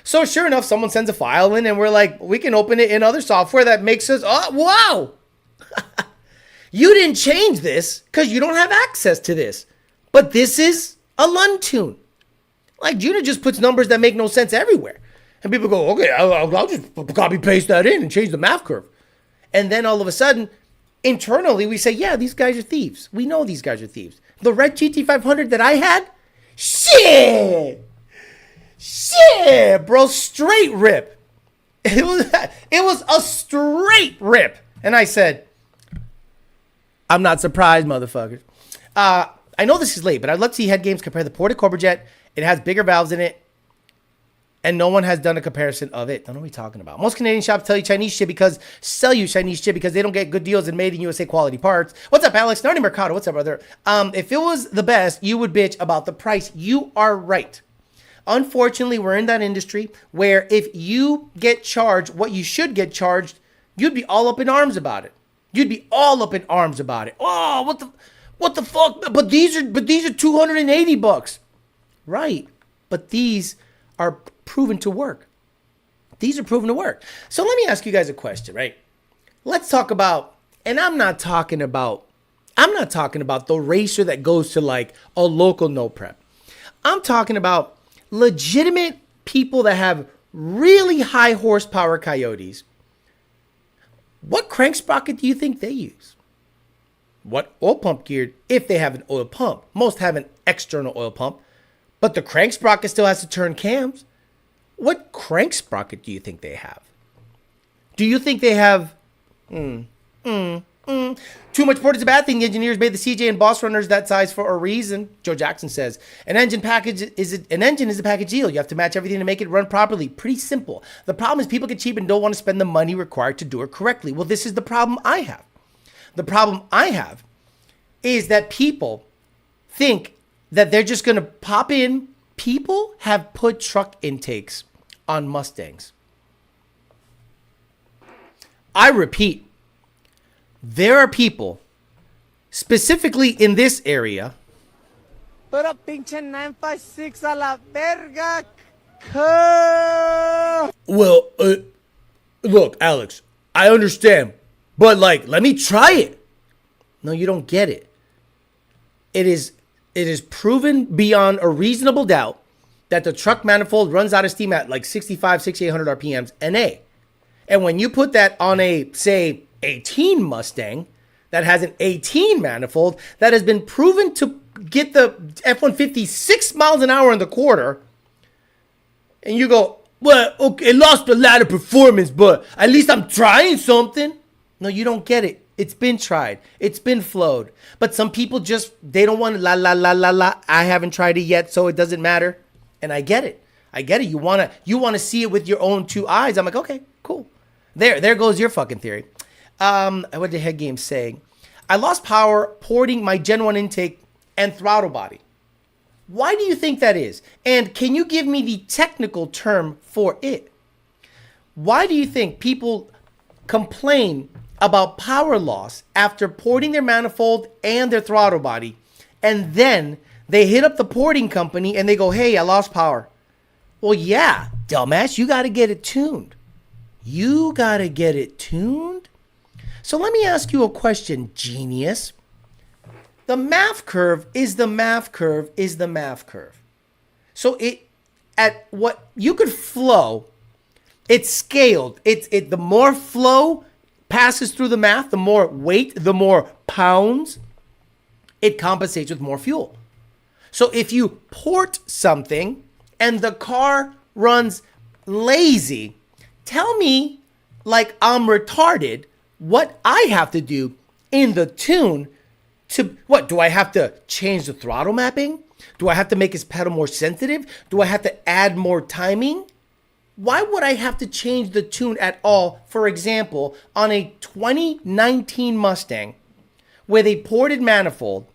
So sure enough, someone sends a file in and we're like, we can open it in other software that makes us, oh, wow. You didn't change this because you don't have access to this. But this is a Lund tune. Like Juno just puts numbers that make no sense everywhere. And people go, okay, I'll just copy paste that in and change the math curve. And then all of a sudden, internally, we say, yeah, these guys are thieves. We know these guys are thieves. The red GT500 that I had, shit, bro, straight rip. It was a straight rip. And I said, I'm not surprised, motherfuckers. I know this is late, but I'd love to see Headgames compare the ported Cobra jet. It has bigger valves in it, and no one has done a comparison of it. I don't know what we're talking about. Most Canadian shops sell you Chinese shit because they don't get good deals and made in USA quality parts. What's up, Alex? Nardi Mercado. What's up, brother? If it was the best, you would bitch about the price. You are right. Unfortunately, we're in that industry where if you get charged what you should get charged, you'd be all up in arms about it. Oh, what the fuck? But these are $280. Right. But these are proven to work. So let me ask you guys a question, right? Let's talk about, and I'm not talking about the racer that goes to like a local no prep. I'm talking about legitimate people that have really high horsepower Coyotes. What crank sprocket do you think they use? What oil pump gear, if they have an oil pump? Most have an external oil pump, but the crank sprocket still has to turn cams. What crank sprocket do you think they have? Do you think they have too much port is a bad thing? The engineers made the CJ and Boss runners that size for a reason. Joe Jackson says an engine is a package deal. You have to match everything to make it run properly. Pretty simple. The problem is people get cheap and don't want to spend the money required to do it correctly. Well, this is the problem I have. The problem I have is that people think that they're just going to pop in. People have put truck intakes on Mustangs. I repeat, there are people, specifically in this area. Pero pinche 956 a la verga. Well, look, Alex, I understand, but like, let me try it. No, you don't get it. It is proven beyond a reasonable doubt that the truck manifold runs out of steam at like 6,800 RPMs NA. And when you put that on a, say, 18 Mustang that has an 18 manifold that has been proven to get the F-150 6 miles an hour in the quarter, and you go, well, okay, it lost a lot of performance, but at least I'm trying something. No, you don't get it. It's been tried. It's been flowed. But some people just, they don't want la la la la la. I haven't tried it yet, so it doesn't matter. And I get it. You wanna see it with your own two eyes. I'm like, okay, cool. There goes your fucking theory. What did Headgames say? I lost power porting my Gen 1 intake and throttle body. Why do you think that is? And can you give me the technical term for it? Why do you think people complain about power loss after porting their manifold and their throttle body, and then they hit up the porting company and they go, hey, I lost power? Well, yeah, dumbass, you got to get it tuned. So let me ask you a question, genius. The math curve is the math curve. So at what you could flow It's scaled. The more flow passes through the math, the more weight, the more pounds, it compensates with more fuel. So if you port something and the car runs lazy, tell me, like I'm retarded, what I have to do in the tune to, what, do I have to change the throttle mapping? Do I have to make his pedal more sensitive? Do I have to add more timing? Why would I have to change the tune at all, for example, on a 2019 Mustang with a ported manifold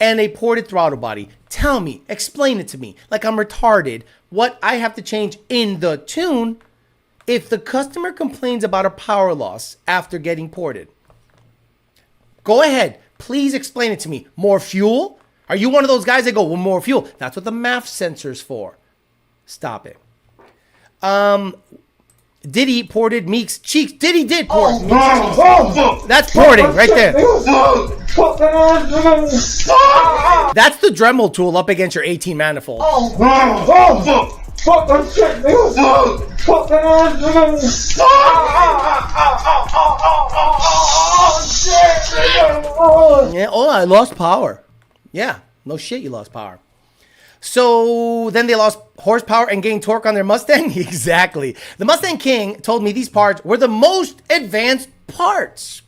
and a ported throttle body? Tell me, explain it to me, like I'm retarded, what I have to change in the tune if the customer complains about a power loss after getting ported. Go ahead, please explain it to me. More fuel? Are you one of those guys that go, well, more fuel? That's what the MAF sensor's for. Stop it. Diddy ported Meek's cheeks. Diddy did port. That's porting right there. That's the Dremel tool up against your 18 manifold. Yeah, oh, I lost power. Yeah, no shit, you lost power. So then they lost horsepower and gained torque on their Mustang? Exactly. The Mustang King told me these parts were the most advanced parts.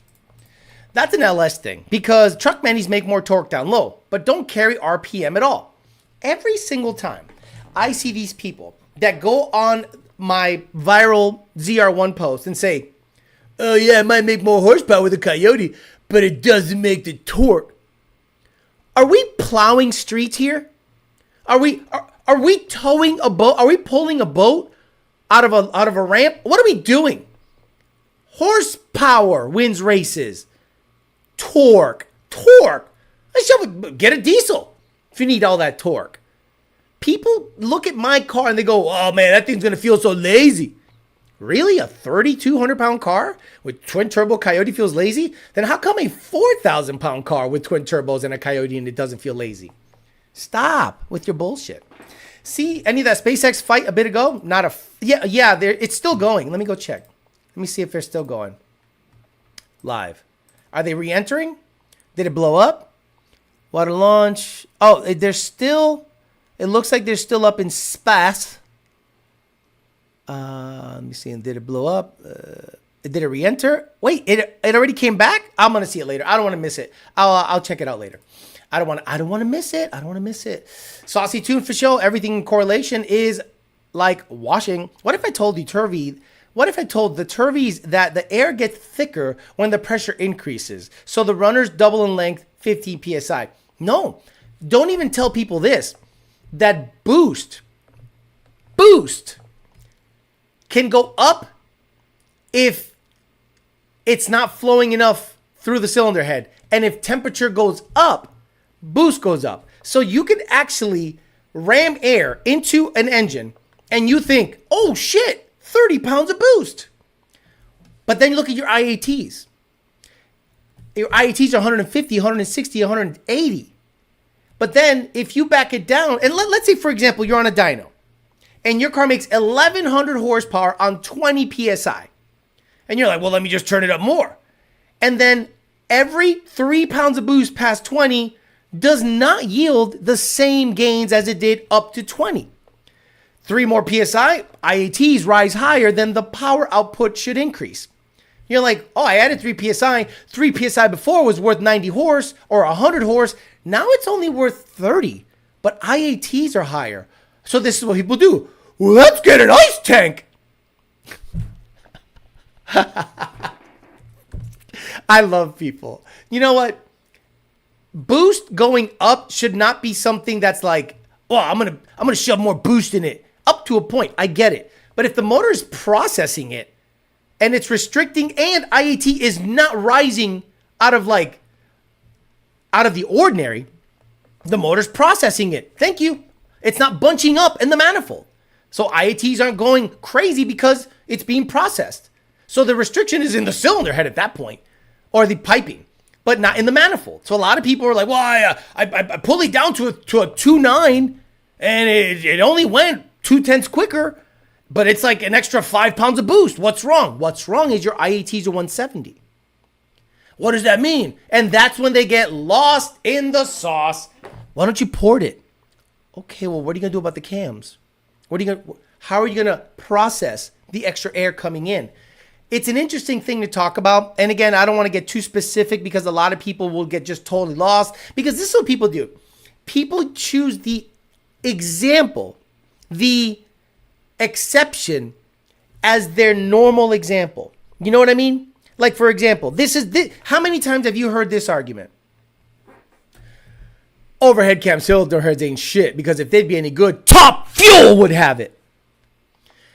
That's an LS thing, because truck manis make more torque down low, but don't carry RPM at all. Every single time I see these people that go on my viral ZR1 post and say, oh yeah, it might make more horsepower with a Coyote, but it doesn't make the torque. Are we plowing streets here? Are we towing a boat? Are we pulling a boat out of a ramp? What are we doing? Horsepower wins races. Torque. Get a diesel if you need all that torque. People look at my car and they go, oh man, that thing's gonna feel so lazy. Really? A 3,200-pound car with twin turbo Coyote feels lazy? Then how come a 4,000-pound car with twin turbos and a Coyote and it doesn't feel lazy? Stop with your bullshit. See any of that SpaceX fight a bit ago? Yeah, it's still going. Let me go check. Let me see if they're still going. Live. Are they re-entering? Did it blow up? Water launch. Oh, they're still, it looks like they're still up in space. Let me see. Did it blow up? Did it re-enter? Wait, it already came back? I'm going to see it later. I don't want to miss it. I'll check it out later. I don't want to miss it. I don't want to miss it. Saucy tune for show. Everything in correlation is like washing. What if I told the turvies that the air gets thicker when the pressure increases? So the runners double in length, 50 PSI. No, don't even tell people this. That boost can go up if it's not flowing enough through the cylinder head. And if temperature goes up, boost goes up. So you can actually ram air into an engine and you think, oh shit, 30 pounds of boost. But then you look at your IATs. Your IATs are 150, 160, 180. But then if you back it down, and let's say, for example, you're on a dyno and your car makes 1,100 horsepower on 20 PSI. And you're like, well, let me just turn it up more. And then every 3 pounds of boost past 20 does not yield the same gains as it did up to 20. 3 more PSI, IATs rise higher, then the power output should increase. You're like, oh, I added 3 PSI. 3 PSI before was worth 90 horse or 100 horse. Now it's only worth 30, but IATs are higher. So this is what people do. Well, let's get an ice tank. I love people. You know what? Boost going up should not be something that's like, oh, I'm gonna shove more boost in it. Up to a point, I get it. But if the motor is processing it and it's restricting and IAT is not rising out of the ordinary, the motor's processing it. Thank you. It's not bunching up in the manifold. So IATs aren't going crazy because it's being processed. So the restriction is in the cylinder head at that point, or the piping, but not in the manifold. So a lot of people are like, well, I pulled it down to a 2.9 and it only went 0.2 quicker. But it's like an extra 5 pounds of boost. What's wrong? What's wrong is your IATs are 170. What does that mean? And that's when they get lost in the sauce. Why don't you port it? Okay, well, what are you going to do about the cams? How are you going to process the extra air coming in? It's an interesting thing to talk about. And again, I don't want to get too specific because a lot of people will get just totally lost, because this is what people do. People choose the example, the exception as their normal example. You know what I mean? Like, for example, how many times have you heard this argument? Overhead cam cylinder heads ain't shit, because if they'd be any good, Top Fuel would have it.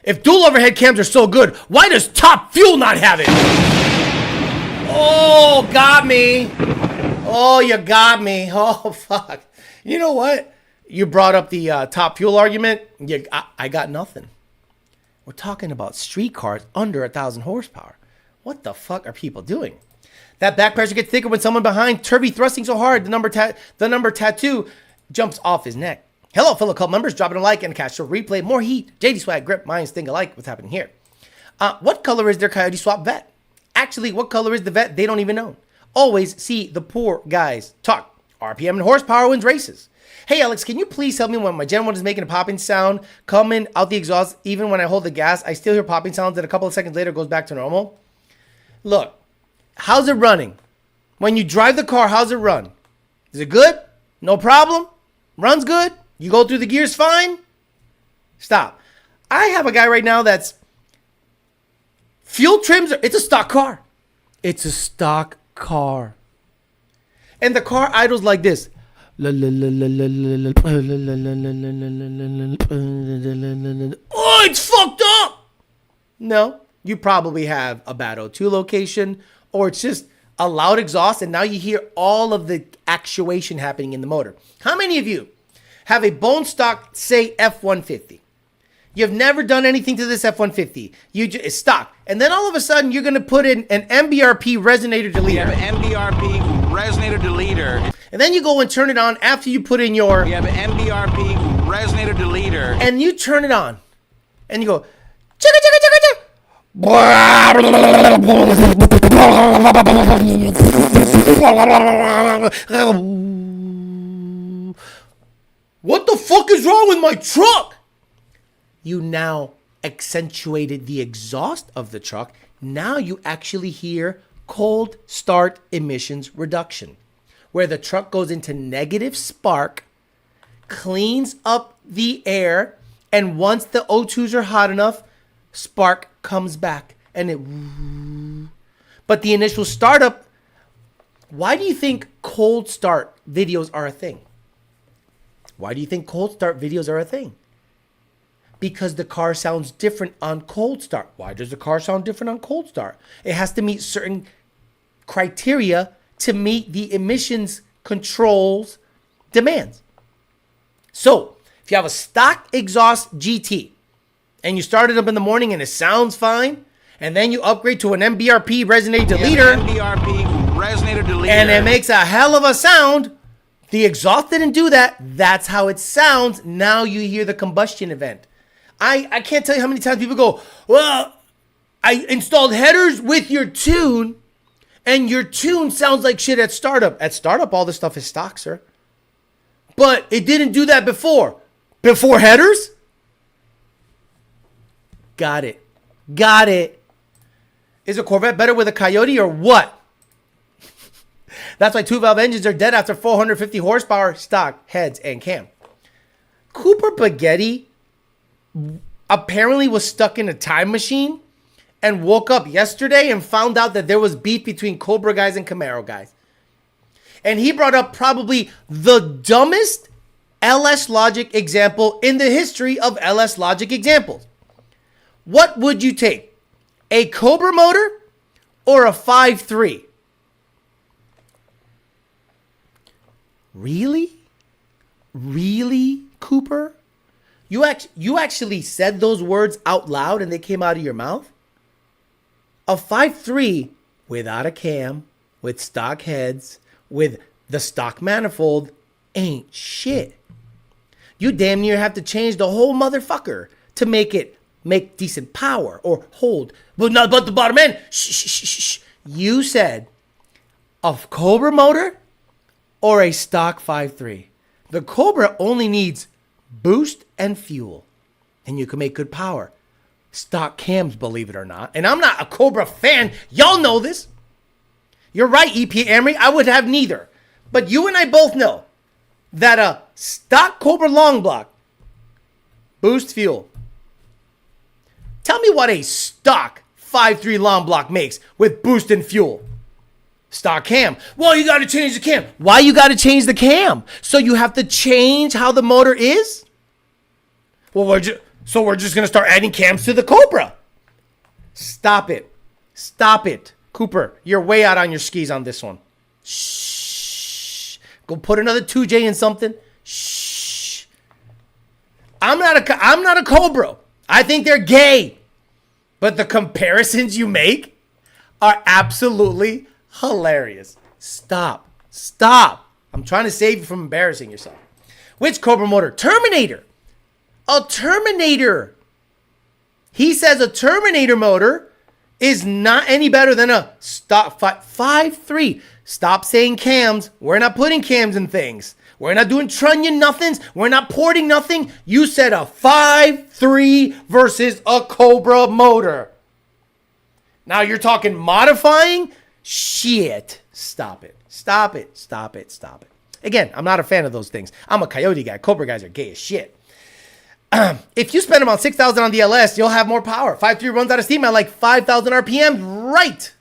If dual overhead cams are so good, why does Top Fuel not have it? Oh, got me. Oh, you got me. Oh, fuck. You know what? You brought up the Top Fuel argument. I got nothing. We're talking about street cars under 1,000 horsepower. What the fuck are people doing? That back pressure gets thicker when someone behind turvy thrusting so hard the number tattoo jumps off his neck. Hello, fellow club members. Dropping a like and catch the replay. More heat. JD Swag, grip, minds, think alike. What's happening here? What color is their Coyote swap vet? Actually, what color is the vet? They don't even know. Always see the poor guys talk. RPM and horsepower wins races. Hey, Alex, can you please help me when my Gen 1 is making a popping sound coming out the exhaust? Even when I hold the gas, I still hear popping sounds that a couple of seconds later goes back to normal. Look, how's it running? When you drive the car, how's it run? Is it good? No problem? Runs good? You go through the gears fine? Stop. I have a guy right now that's fuel trims. It's a stock car. It's a stock car. And the car idles like this. Oh, it's fucked up. No, you probably have a bad O2 location, or it's just a loud exhaust, and now you hear all of the actuation happening in the motor. How many of you have a bone stock, say, F-150? You've never done anything to this F-150. It's stock. And then all of a sudden, you're going to put in an MBRP resonator deleter. We have an MBRP resonator deleter. And then you go and turn it on after you put in your... We have an MBRP resonator deleter. And you turn it on. And you go... Chicka, chicka, chicka, chicka. What the fuck is wrong with my truck? You now accentuated the exhaust of the truck. Now you actually hear cold start emissions reduction, where the truck goes into negative spark, cleans up the air, and once the O2s are hot enough, spark comes back and it... But the initial startup, why do you think cold start videos are a thing? Why do you think cold start videos are a thing? Because the car sounds different on cold start. Why does the car sound different on cold start? It has to meet certain criteria to meet the emissions controls demands. So, if you have a stock exhaust GT and you start it up in the morning and it sounds fine, and then you upgrade to an MBRP resonator deleter, and it makes a hell of a sound, the exhaust didn't do that. That's how it sounds. Now you hear the combustion event. I can't tell you how many times people go, well, I installed headers with your tune, and your tune sounds like shit at startup. At startup, all this stuff is stock, sir. But it didn't do that before. Before headers? Got it. Got it. Is a Corvette better with a Coyote or what? That's why 2-valve engines are dead after 450 horsepower, stock, heads, and cam. Cooper Spaghetti apparently was stuck in a time machine and woke up yesterday and found out that there was beef between Cobra guys and Camaro guys. And he brought up probably the dumbest LS Logic example in the history of LS Logic examples. What would you take? A Cobra motor or a 5.3? Really? Really, Cooper? You actually said those words out loud and they came out of your mouth? A 5.3 without a cam, with stock heads, with the stock manifold, ain't shit. You damn near have to change the whole motherfucker to make it make decent power or hold. But the bottom end, shh. You said a Cobra motor or a stock 5.3. The Cobra only needs boost and fuel, and you can make good power. Stock cams, believe it or not. And I'm not a Cobra fan. Y'all know this. You're right, EP Emery. I would have neither. But you and I both know that a stock Cobra long block, boost fuel. Tell me what a stock 5.3 long block makes with boost and fuel. Stock cam. Well, you got to change the cam. Why you got to change the cam? So you have to change how the motor is? Well, we're just going to start adding cams to the Cobra. Stop it. Stop it. Cooper, you're way out on your skis on this one. Shh. Go put another 2J in something. Shh. I'm not a Cobra. I think they're gay. But the comparisons you make are absolutely hilarious. Stop. Stop. I'm trying to save you from embarrassing yourself. Which Cobra motor? Terminator. A Terminator. He says a Terminator motor is not any better than a stock 5.3. Stop saying cams. We're not putting cams in things. We're not doing trunnion nothings. We're not porting nothing. You said a 5.3 versus a Cobra motor. Now you're talking modifying? Shit. Stop it. Stop it. Stop it. Stop it. Again, I'm not a fan of those things. I'm a Coyote guy. Cobra guys are gay as shit. If you spend about 6,000 on the LS, you'll have more power. 5.3 runs out of steam at like 5,000 RPM. Right.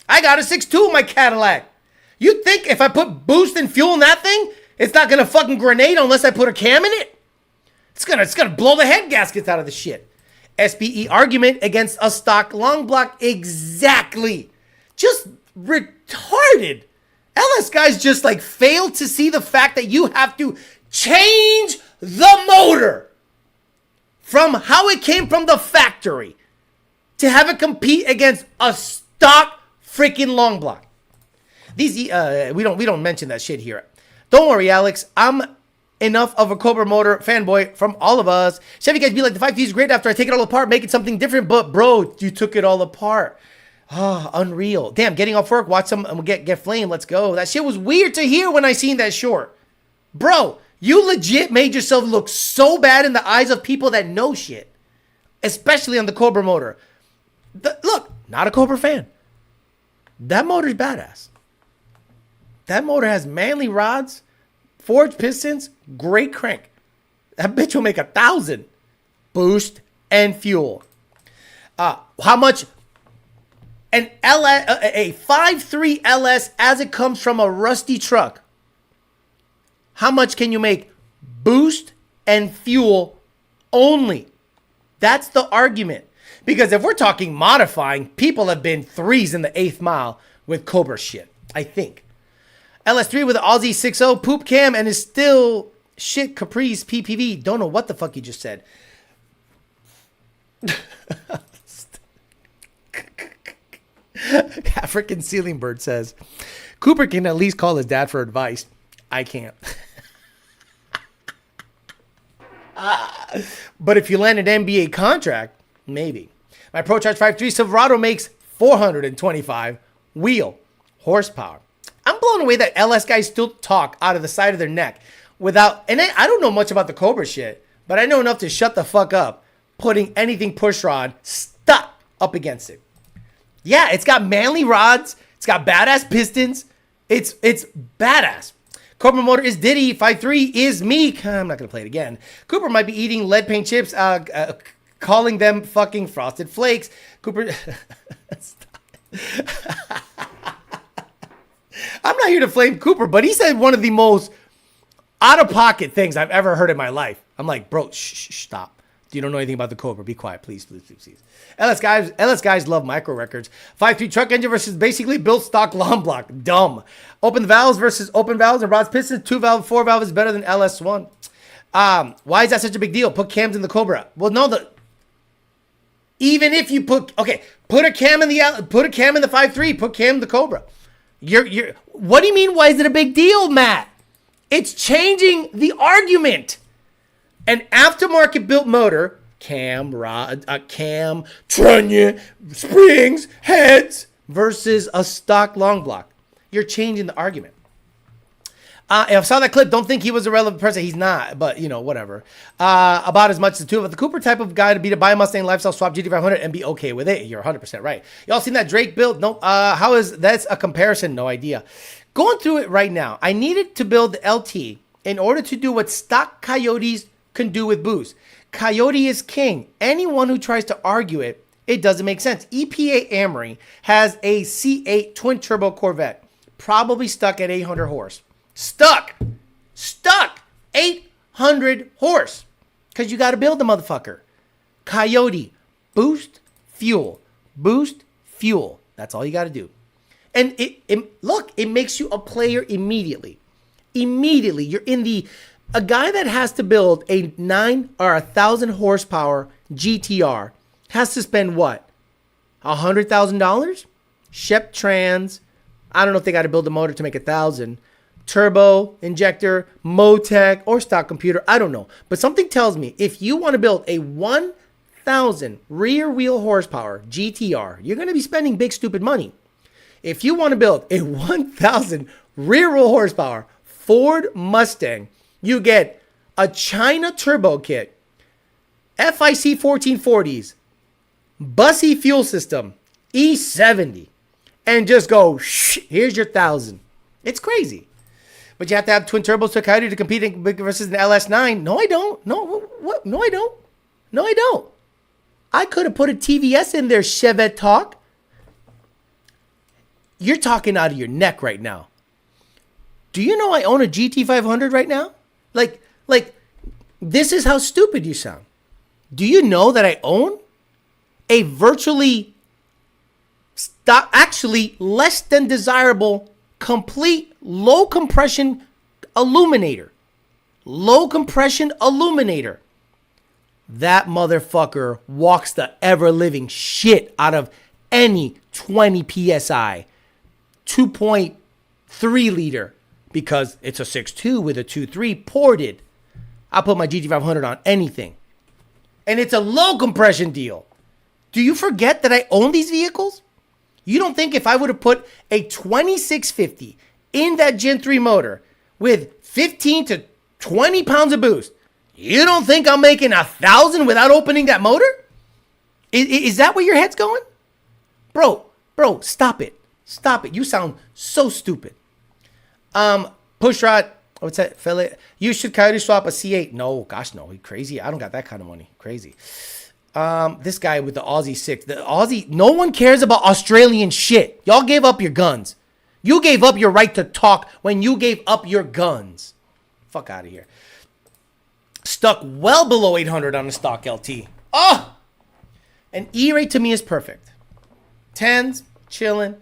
I got a 6.2 in my Cadillac. You think if I put boost and fuel in that thing, it's not going to fucking grenade unless I put a cam in it? It's gonna blow the head gaskets out of the shit. SBE argument against a stock long block. Exactly. Just retarded. LS guys just like failed to see the fact that you have to change the motor from how it came from the factory to have it compete against a stock freaking long block. These we don't mention that shit here. Don't worry, Alex. I'm enough of a Cobra motor fanboy from all of us. Chevy guys be like, the 5T is great after I take it all apart, make it something different. But bro, you took it all apart. Ah, unreal. Damn, getting off work, watch some and get flame. Let's go. That shit was weird to hear when I seen that short. Bro, you legit made yourself look so bad in the eyes of people that know shit. Especially on the Cobra motor. Look, not a Cobra fan. That motor's badass. That motor has manly rods, forged pistons, great crank. That bitch will make 1,000. Boost and fuel. How much? A 5.3 LS as it comes from a rusty truck. How much can you make boost and fuel only? That's the argument. Because if we're talking modifying, people have been 3s in the 8th mile with Cobra shit, I think. LS3 with the Aussie 6.0 poop cam and is still shit Caprice PPV. Don't know what the fuck you just said. African Ceiling Bird says, Cooper can at least call his dad for advice. I can't. But if you land an NBA contract, maybe. My ProCharge 5.3 Silverado makes 425 wheel horsepower. I'm blown away that LS guys still talk out of the side of their neck without, and I don't know much about the Cobra shit, but I know enough to shut the fuck up putting anything push rod stuck up against it. Yeah, it's got manly rods. It's got badass pistons. It's badass. Cobra motor is Diddy. 5.3 is me. I'm not going to play it again. Cooper might be eating lead paint chips, calling them fucking Frosted Flakes. Cooper. I'm not here to flame Cooper, but he said one of the most out-of-pocket things I've ever heard in my life. I'm like, bro, stop. You don't know anything about the Cobra. Be quiet, please. LS guys love micro records. 5.3 truck engine versus basically built stock long block. Dumb. Open valves versus open valves and rods pistons. 2-valve, 4-valve is better than LS1. Why is that such a big deal? Put cams in the Cobra. Well, no, even if you put a cam in the 5.3, put cam in the Cobra. What do you mean? Why is it a big deal, Matt? It's changing the argument. An aftermarket built motor cam, trunnion, springs, heads versus a stock long block. You're changing the argument. If I saw that clip, don't think he was a relevant person. He's not, but you know, whatever. About as much as the two of us. The Cooper type of guy to be to buy a Mustang lifestyle swap GT500 and be okay with it. You're 100% right. Y'all seen that Drake build? No. How is that's a comparison? No idea. Going through it right now. I needed to build the LT in order to do what stock Coyotes can do with boost. Coyote is king. Anyone who tries to argue it, it doesn't make sense. EPA Amory has a C8 twin turbo Corvette, probably stuck at 800 horse. Stuck 800 horse, because you got to build the motherfucker. Coyote, boost fuel. That's all you got to do. And it makes you a player immediately. You're in a guy that has to build a 9 or 1,000 horsepower GTR has to spend what? $100,000? Shep Trans. I don't know if they got to build a motor to make 1,000. Turbo, injector, Motec, or stock computer. I don't know. But something tells me if you want to build a 1,000 rear wheel horsepower GTR, you're going to be spending big stupid money. If you want to build a 1,000 rear wheel horsepower Ford Mustang, you get a China turbo kit, FIC 1440s, bussy fuel system, E70, and just go, here's your 1,000. It's crazy. But you have to have twin turbos to Coyote to compete versus an LS9. No, I don't. No, what? No, I don't. I could have put a TVS in there, Chevette talk. You're talking out of your neck right now. Do you know I own a GT500 right now? Like, this is how stupid you sound. Do you know that I own a virtually actually less than desirable complete low compression illuminator? That motherfucker walks the ever living shit out of any 20 psi 2.3 liter because it's a 6.2 with a 2.3 ported. I'll put my GT500 on anything. And it's a low compression deal. Do you forget that I own these vehicles? You don't think if I would have put a 2650 in that Gen 3 motor with 15 to 20 pounds of boost, you don't think I'm making 1,000 without opening that motor? Is that where your head's going? Bro, stop it. You sound so stupid. Pushrod, what's that, fella? You should Coyote swap a C8. No, gosh, no. You crazy? I don't got that kind of money. Crazy. This guy with the Aussie 6. The Aussie, no one cares about Australian shit. Y'all gave up your guns. You gave up your right to talk when you gave up your guns. Fuck out of here. Stuck well below 800 on the stock LT. Oh! An E-rate to me is perfect. 10s, chilling.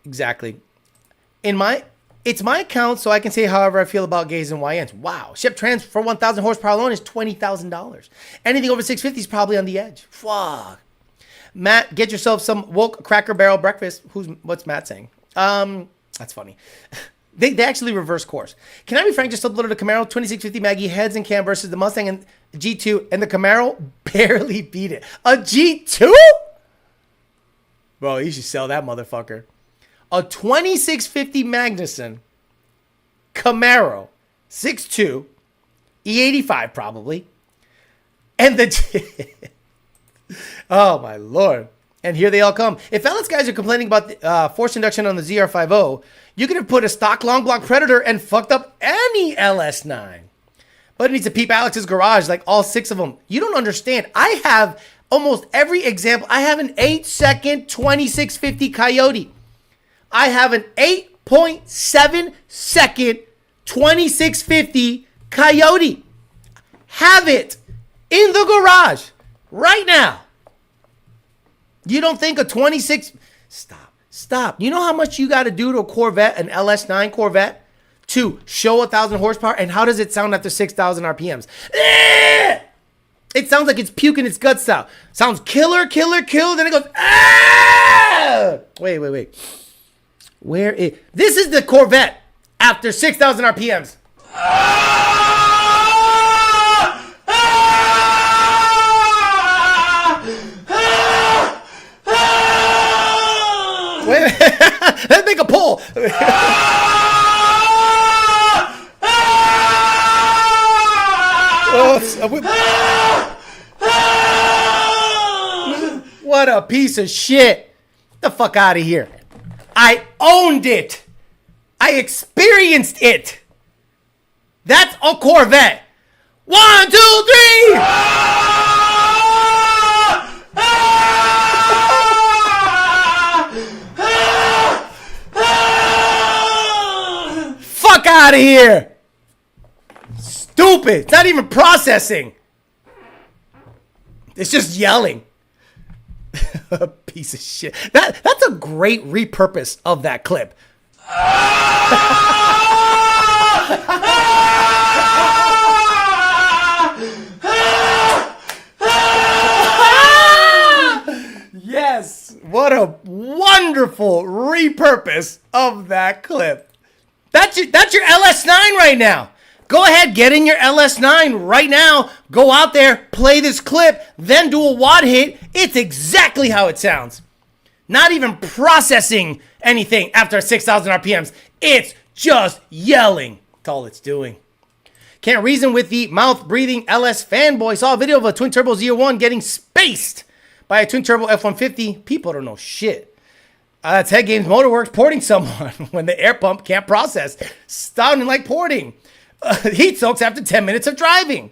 Exactly. It's my account, so I can say however I feel about gays and YNs. Wow. Shep Trans for 1,000 horsepower alone is $20,000. Anything over 650 is probably on the edge. Fuck. Matt, get yourself some woke Cracker Barrel breakfast. What's Matt saying? That's funny. They actually reverse course. Can I be frank? Just uploaded a Camaro 2650 Maggie heads and cam versus the Mustang and G2, and the Camaro barely beat it. A G2? Bro, you should sell that motherfucker. A 2650 Magnuson Camaro 6.2 E85 probably, and the oh my lord! And here they all come. If LS guys are complaining about the force induction on the ZR50, you could have put a stock long block Predator and fucked up any LS9. But it needs to peep Alex's garage like all 6 of them. You don't understand. I have almost every example. I have an 8-second 2650 Coyote. I have an 8.7 second 2650 Coyote. Have it in the garage right now. You don't think a 26... Stop. You know how much you got to do to a Corvette, an LS9 Corvette, to show 1,000 horsepower? And how does it sound after 6,000 RPMs? It sounds like it's puking its guts out. Sounds killer. Then it goes... Wait. This is the Corvette after 6,000 RPMs. Wait, let's make a pull. What a piece of shit. Get the fuck out of here. I owned it. I experienced it. That's a Corvette. 1, 2, 3. Fuck out of here. Stupid. It's not even processing. It's just yelling. A piece of shit. That's a great repurpose of that clip. Yes. What a wonderful repurpose of that clip. That's your LS9 right now. Go ahead, get in your LS9 right now. Go out there, play this clip, then do a wad hit. It's exactly how it sounds. Not even processing anything after 6,000 RPMs. It's just yelling. That's all it's doing. Can't reason with the mouth-breathing LS fanboy. Saw a video of a twin-turbo Z01 getting spaced by a twin-turbo F-150. People don't know shit. That's Headgames motorworks porting someone when the air pump can't process. Sounding like porting. Heat soaks after 10 minutes of driving.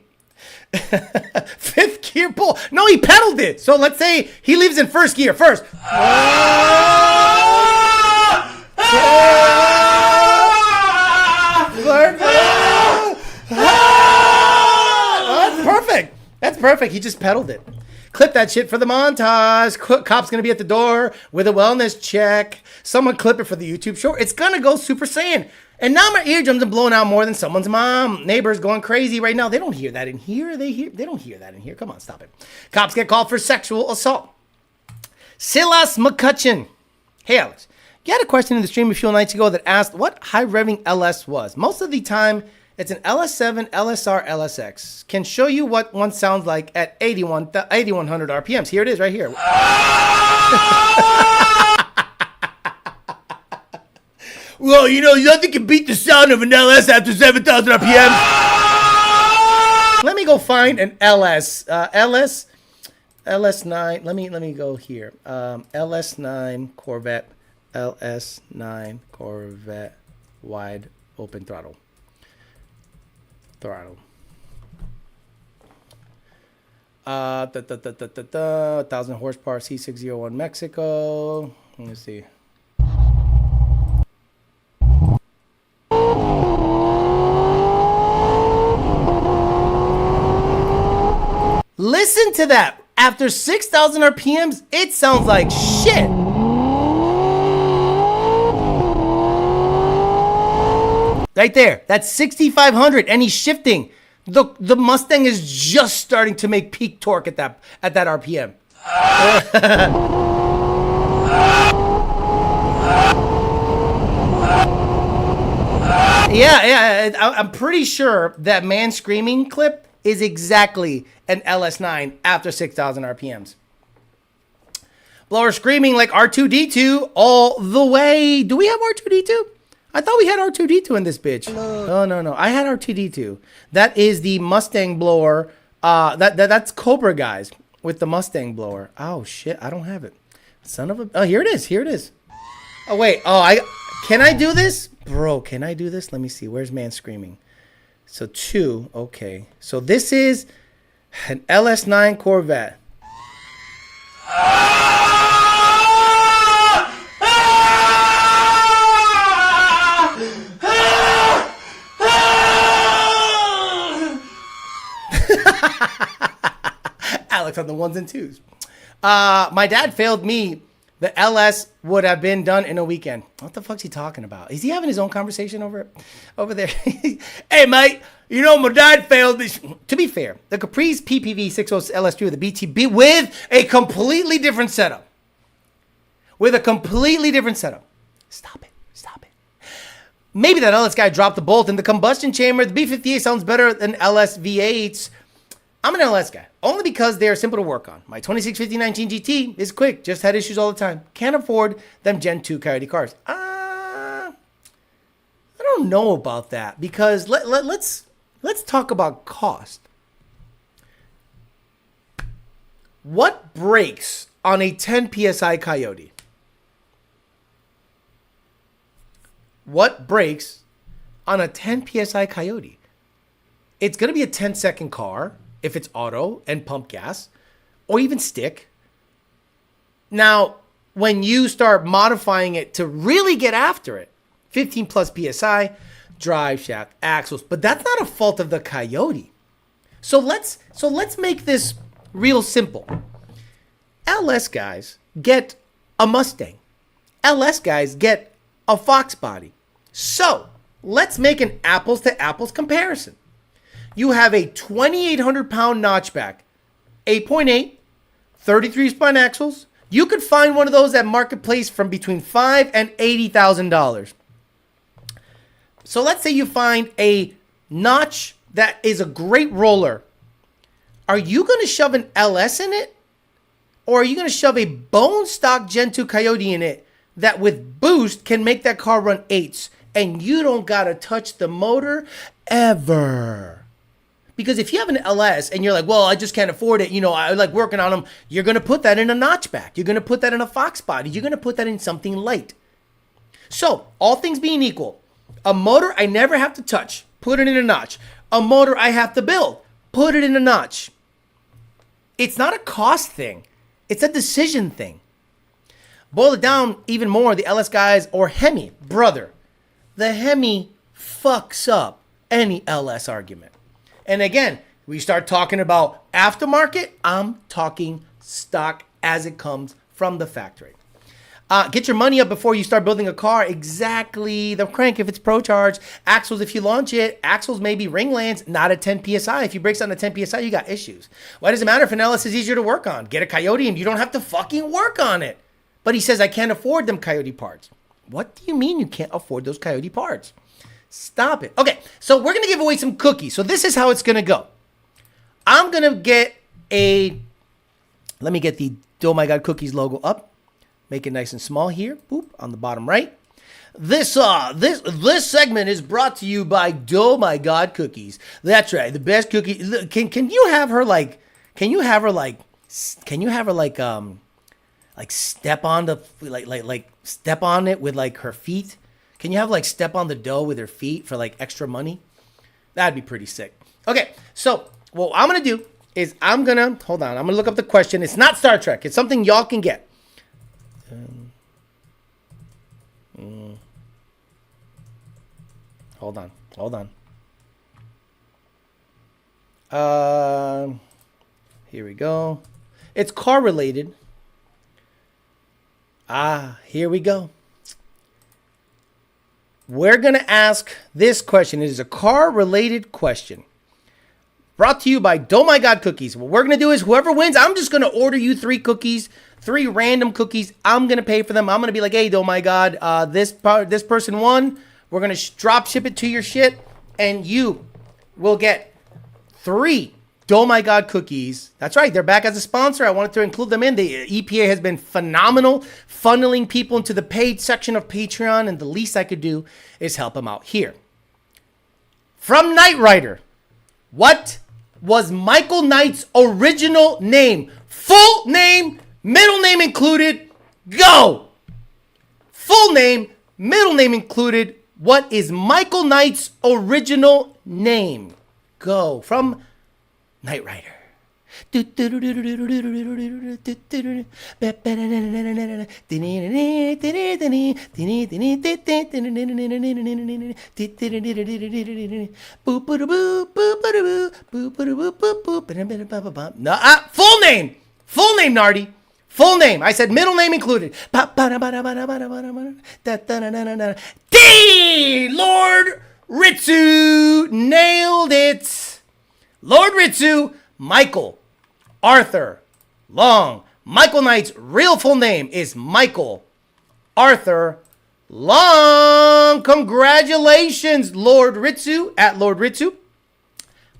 Fifth gear pull. No, he pedaled it. So let's say he leaves in first gear first. That's perfect. That's perfect. He just pedaled it. Clip that shit for the montage. Cop's gonna be at the door with a wellness check. Someone clip it for the YouTube short. It's gonna go Super Saiyan. And now my eardrums are blowing out more than someone's mom. Neighbors going crazy right now. They don't hear that in here. They don't hear that in here. Come on, stop it. Cops get called for sexual assault. Silas McCutcheon. Hey, Alex. You had a question in the stream a few nights ago that asked what high revving LS was. Most of the time, it's an LS7, LSR, LSX. Can show you what one sounds like at 8100 RPMs. Here it is right here. Well, you know, nothing can beat the sound of an LS after 7,000 RPMs. Let me go find an LS9. Let me go here. LS9 Corvette. LS9 Corvette wide open throttle. 1,000 horsepower C601 Mexico. Let me see. Listen to that. After 6,000 RPMs, it sounds like shit. Right there. That's 6,500 and he's shifting. The Mustang is just starting to make peak torque at that RPM. Yeah, I'm pretty sure that man screaming clip is exactly an LS9 after 6,000 RPMs. Blower screaming like R2-D2 all the way. Do we have R2-D2? I thought we had R2-D2 in this bitch. No. I had R2-D2. That is the Mustang blower. That's Cobra, guys, with the Mustang blower. Oh, shit. I don't have it. Son of a... Oh, here it is. Here it is. Oh, wait. Oh, can I do this? Bro, can I do this? Let me see. Where's man screaming? So 2. Okay. So this is an LS9 Corvette. Alex on the ones and twos. My dad failed me. The LS would have been done in a weekend. What the fuck's he talking about? Is he having his own conversation over there? Hey, mate, you know my dad failed this. To be fair, the Caprice PPV 60 LS3 with the BTB with a completely different setup. Stop it. Maybe that LS guy dropped the bolt in the combustion chamber. The B58 sounds better than LS V8s. I'm an LS guy, only because they're simple to work on. My 2650 GT is quick, just had issues all the time. Can't afford them Gen 2 Coyote cars. I don't know about that, because let's talk about cost. What breaks on a 10 PSI Coyote? What breaks on a 10 PSI Coyote? It's going to be a 10-second car if it's auto and pump gas, or even stick. Now, when you start modifying it to really get after it, 15 plus PSI, drive shaft, axles, but that's not a fault of the Coyote. So let's make this real simple. LS guys get a Mustang. LS guys get a Fox body. So let's make an apples to apples comparison. You have a 2,800 pound notchback, 8.8, 33 spine axles. You could find one of those at Marketplace from between $5,000 and $80,000. So let's say you find a notch that is a great roller. Are you going to shove an LS in it? Or are you going to shove a bone stock Gen 2 Coyote in it that with boost can make that car run 8s, and you don't got to touch the motor ever? Because if you have an LS and you're like, well, I just can't afford it, I like working on them, you're going to put that in a notchback. You're going to put that in a Fox body. You're going to put that in something light. So, all things being equal, a motor I never have to touch, put it in a notch. A motor I have to build, put it in a notch. It's not a cost thing. It's a decision thing. Boil it down even more, the LS guys or Hemi, brother. The Hemi fucks up any LS argument. And again, we start talking about aftermarket, I'm talking stock as it comes from the factory. Get your money up before you start building a car. Exactly. The crank if it's Pro Charge. Axles if you launch it. Axles maybe ringlands, not at 10 PSI. If you breaks down to 10 PSI, you got issues. Why does it matter if an LS is easier to work on? Get a Coyote and you don't have to fucking work on it. But he says, I can't afford them Coyote parts. What do you mean you can't afford those Coyote parts? Stop it. Okay, so we're going to give away some cookies. So this is how it's going to go. I'm going to get let me get the Oh My God Cookies logo up. Make it nice and small here. Boop, on the bottom right. This segment is brought to you by Oh My God Cookies. That's right, the best cookie. Can you have her like step on step on it with like her feet? Can you have like step on the dough with her feet for like extra money? That'd be pretty sick. Okay, so what I'm gonna do is I'm gonna look up the question. It's not Star Trek. It's something y'all can get. Hold on. Here we go. It's car related. Here we go. We're going to ask this question. It is a car-related question. Brought to you by Oh My God Cookies. What we're going to do is whoever wins, I'm just going to order you 3 cookies, 3 random cookies. I'm going to pay for them. I'm going to be like, hey, Oh My God, this person won. We're going to drop ship it to your shit, and you will get 3 Oh My God Cookies. That's right. They're back as a sponsor. I wanted to include them in. The EPA has been phenomenal, funneling people into the paid section of Patreon, and the least I could do is help them out here. From Knight Rider, what was Michael Knight's original name? Full name, middle name included, go! Full name, middle name included. What is Michael Knight's original name? Go. From Knight Rider. Full name, Nardi. Full name. I said middle name included. D! Lord Ritsu nailed it. Lord Ritsu, Michael Arthur Long. Michael Knight's real full name is Michael Arthur Long. Congratulations, Lord Ritsu, at Lord Ritsu.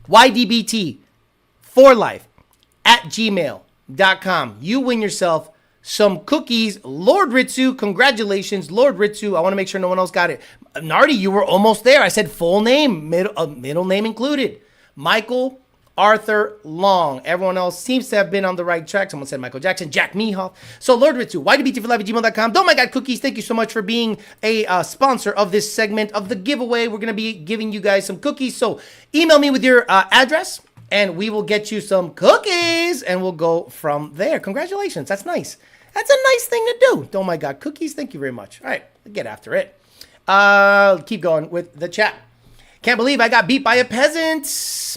YDBT, coyotecyl4life@gmail.com. You win yourself some cookies. Lord Ritsu, congratulations, Lord Ritsu. I want to make sure no one else got it. Nardi, you were almost there. I said full name, middle name included. Michael Arthur Long. Everyone else seems to have been on the right track. Someone said Michael Jackson, Jack Mehoff. So Lord Ritsu, YDBT4life@gmail.com. Oh my God, cookies. Thank you so much for being a sponsor of this segment of the giveaway. We're going to be giving you guys some cookies. So email me with your address and we will get you some cookies and we'll go from there. Congratulations. That's nice. That's a nice thing to do. Oh my God, cookies. Thank you very much. All right, get after it. Keep going with the chat. Can't believe I got beat by a peasant.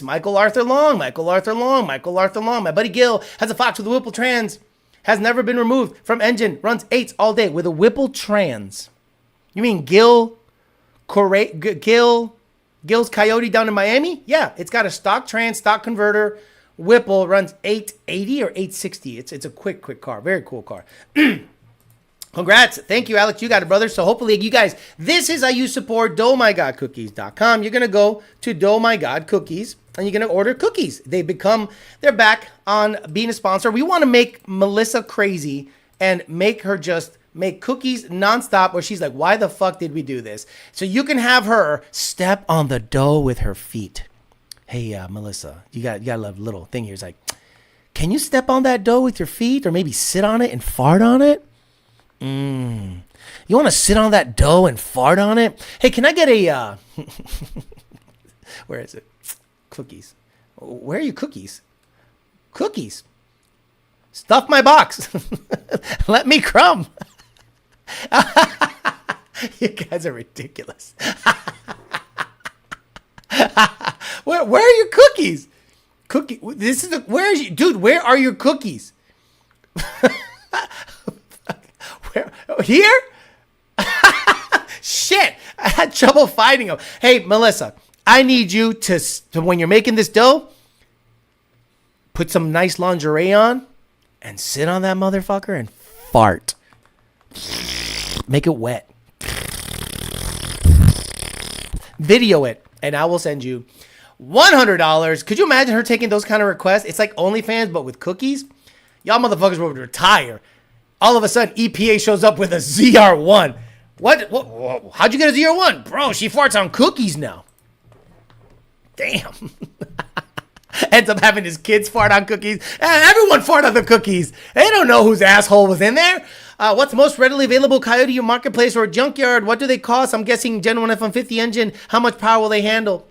Michael Arthur Long. My buddy Gil has a Fox with a Whipple trans. Has never been removed from engine. Runs 8s all day with a Whipple trans. You mean Gil's Coyote down in Miami? Yeah, it's got a stock trans, stock converter. Whipple runs 880 or 860. It's a quick car. Very cool car. Congrats. Thank you, Alex. You got it, brother. So hopefully you guys, this is how you support DoMyGodCookies.com. You're going to go to DoMyGodCookies and you're going to order cookies. They're back on being a sponsor. We want to make Melissa crazy and make her just make cookies nonstop where she's like, why the fuck did we do this? So you can have her step on the dough with her feet. Hey, Melissa, you got a little thing here. It's like, can you step on that dough with your feet or maybe sit on it and fart on it? You want to sit on that dough and fart on it? Hey, can I get a, where is it? Cookies. Where are your cookies? Cookies. Stuff my box. Let me crumb. You guys are ridiculous. Where are your cookies? Where are your cookies? Here? Shit, I had trouble finding them. Hey, Melissa, I need you to when you're making this dough, put some nice lingerie on and sit on that motherfucker and fart. Make it wet. Video it, and I will send you $100. Could you imagine her taking those kind of requests? It's like OnlyFans, but with cookies. Y'all motherfuckers would retire. All of a sudden, EPA shows up with a ZR1. What? How'd you get a ZR1? Bro, she farts on cookies now. Damn. Ends up having his kids fart on cookies. Everyone fart on the cookies. They don't know whose asshole was in there. What's most readily available Coyote marketplace or junkyard? What do they cost? I'm guessing Gen 1 F-150 engine. How much power will they handle?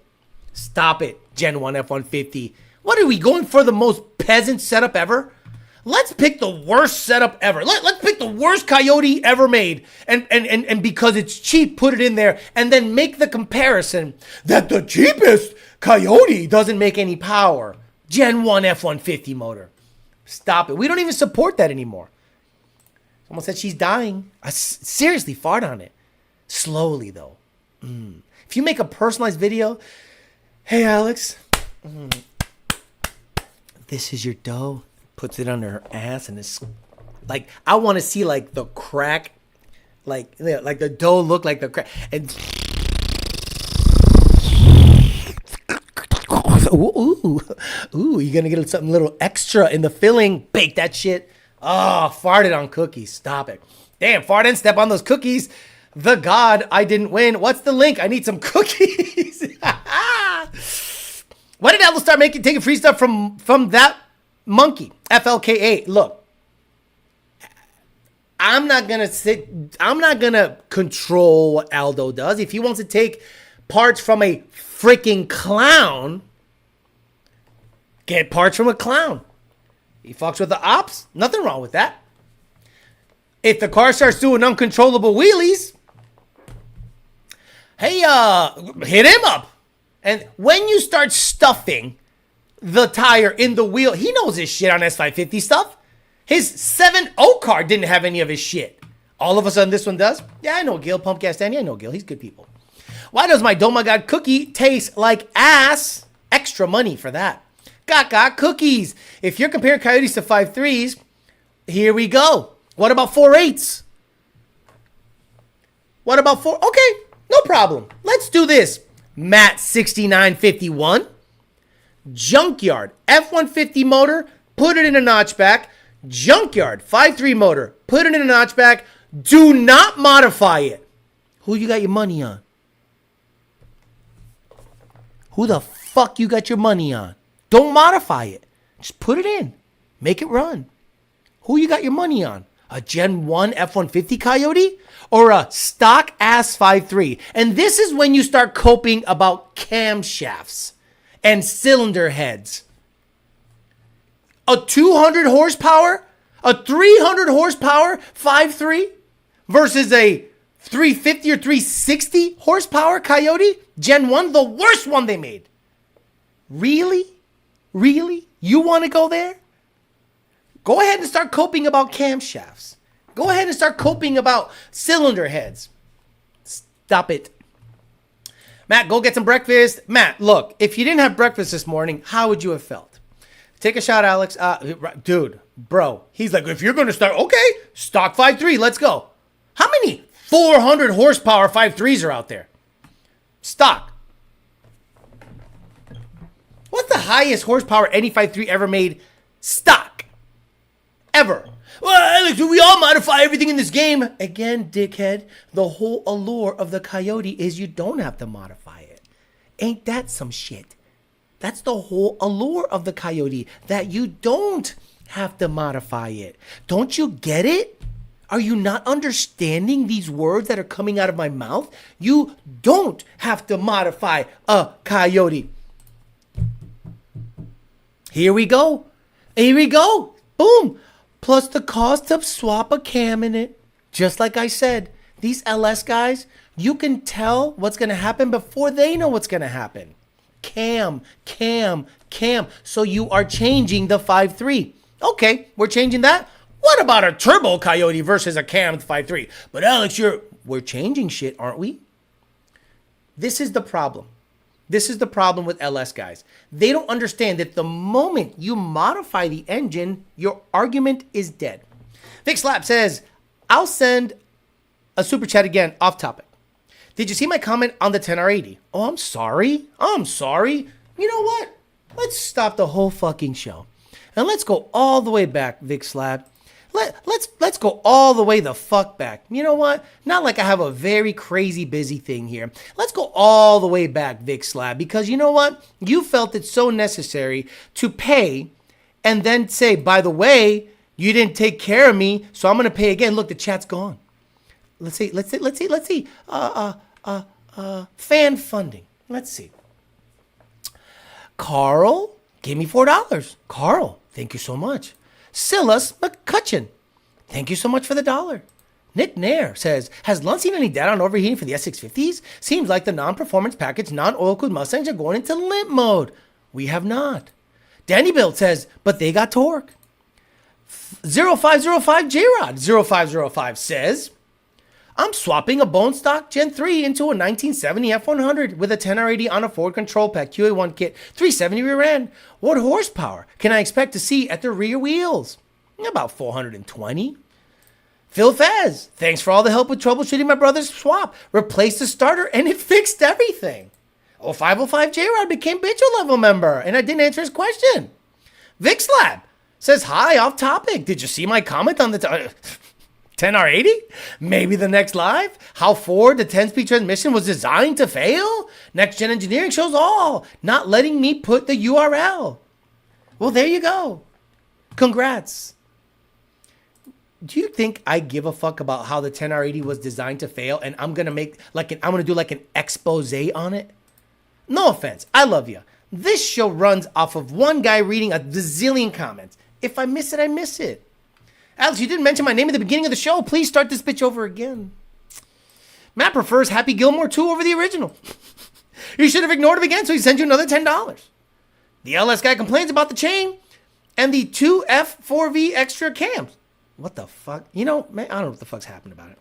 Stop it, Gen 1 F-150. What are we going for, the most peasant setup ever? Let's pick the worst setup ever. Let's pick the worst Coyote ever made. And because it's cheap, put it in there. And then make the comparison that the cheapest Coyote doesn't make any power. Gen 1 F-150 motor. Stop it. We don't even support that anymore. Someone said she's dying. I seriously fart on it. Slowly, though. If you make a personalized video, hey, Alex, this is your dough. Puts it under her ass and it's like, I want to see like the crack, like the dough look like the crack. And ooh, you're gonna get something little extra in the filling. Bake that shit. Oh, farted on cookies. Stop it. Damn, fart and step on those cookies. The God, I didn't win. What's the link? I need some cookies. Why did Apple start taking free stuff from that monkey? FLKA. Look, I'm not gonna control what Aldo does. If he wants to take parts from a freaking clown, get parts from a clown. He fucks with the ops. Nothing wrong with that. If the car starts doing uncontrollable wheelies, hey, hit him up. And when you start stuffing the tire in the wheel, he knows his shit on S550 stuff. His 7.0 car didn't have any of his shit. All of a sudden, this one does. Yeah, I know Gil, Pump Gas Danny. I know Gil. He's good people. Why does my Oh My God cookie taste like ass? Extra money for that. Got cookies. If you're comparing Coyotes to 5.3s, here we go. What about 4.8s? What about 4? Okay, no problem. Let's do this. Matt 6951. Junkyard F-150 motor, put it in a notchback. Junkyard 5.3 motor, put it in a notchback. Do not modify it. Who you got your money on? Who the fuck you got your money on? Don't modify it. Just put it in. Make it run. Who you got your money on? A Gen 1 F-150 Coyote? Or a stock ass 5.3? And this is when you start coping about camshafts and cylinder heads. A 200 horsepower, a 300 horsepower 5.3 versus a 350 or 360 horsepower Coyote? Gen 1, the worst one they made. Really? Really? You want to go there? Go ahead and start coping about camshafts. Go ahead and start coping about cylinder heads. Stop it. Matt, go get some breakfast. Matt, look, if you didn't have breakfast this morning, how would you have felt? Take a shot, Alex. Dude, bro. He's like, if you're going to start, okay, stock 5.3, let's go. How many 400 horsepower 5.3s are out there? Stock. What's the highest horsepower any 5.3 ever made? Stock. Ever. Well, Alex, do we all modify everything in this game? Again, dickhead, the whole allure of the Coyote is you don't have to modify it. Ain't that some shit? That's the whole allure of the Coyote, that you don't have to modify it. Don't you get it? Are you not understanding these words that are coming out of my mouth? You don't have to modify a Coyote. Here we go. Here we go. Boom. Plus the cost to swap a cam in it. Just like I said, these LS guys, you can tell what's going to happen before they know what's going to happen. Cam. So you are changing the 5.3. Okay, we're changing that. What about a turbo Coyote versus a cam 5.3? But Alex, we're changing shit, aren't we? This is the problem. This is the problem with LS guys. They don't understand that the moment you modify the engine, your argument is dead. Vic Slap says, I'll send a super chat again off topic. Did you see my comment on the 10R80? Oh, I'm sorry. You know what? Let's stop the whole fucking show. And let's go all the way back, Vic Slab. Let's go all the way the fuck back. You know what? Not like I have a very crazy busy thing here. Let's go all the way back, Vic Slab, because you know what? You felt it so necessary to pay and then say, by the way, you didn't take care of me, so I'm going to pay again. Look, the chat's gone. Let's see. Fan funding. Let's see. Carl gave me $4. Carl, thank you so much. Silas McCutcheon, thank you so much for the $1. Nick Nair says, has Lund seen any data on overheating for the S650s? Seems like the non-performance package, non-oil-cooled Mustangs are going into limp mode. We have not. Danny Build says, but they got torque. 0505 J-Rod 0505 says, I'm swapping a bone stock Gen 3 into a 1970 F100 with a 10R80 on a Ford control pack QA1 kit, 370 rear end. What horsepower can I expect to see at the rear wheels? About 420. Phil Faz, thanks for all the help with troubleshooting my brother's swap. Replaced the starter and it fixed everything. 0505 J-Rod became Bitcho level member and I didn't answer his question. Vixlab says, hi, off topic. Did you see my comment on the 10R80? Maybe the next live? How Ford, the 10-speed transmission, was designed to fail? Next Gen Engineering shows all. Not letting me put the URL. Well, there you go. Congrats. Do you think I give a fuck about how the 10R80 was designed to fail and I'm going to do like an expose on it? No offense. I love you. This show runs off of one guy reading a gazillion comments. If I miss it, I miss it. Alex, you didn't mention my name at the beginning of the show. Please start this bitch over again. Matt prefers Happy Gilmore 2 over the original. You should have ignored him again, so he sends you another $10. The LS guy complains about the chain and the 2F4V extra cams. What the fuck? You know, man, I don't know what the fuck's happened about it.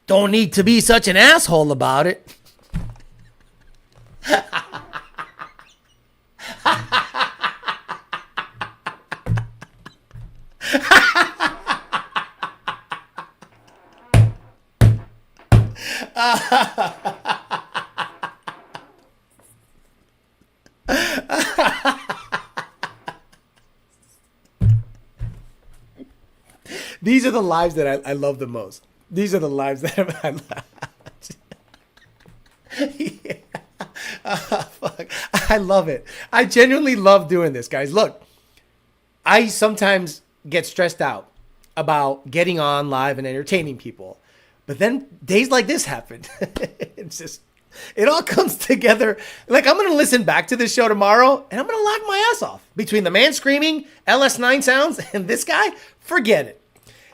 Don't need to be such an asshole about it. These are the lives that I love the most. These are the lives that I love. Yeah. Fuck. I love it. I genuinely love doing this, guys. Look, I sometimes get stressed out about getting on live and entertaining people. But then days like this happen. It's just, it all comes together. Like, I'm going to listen back to this show tomorrow and I'm going to laugh my ass off. Between the man screaming, LS9 Sounds, and this guy, forget it.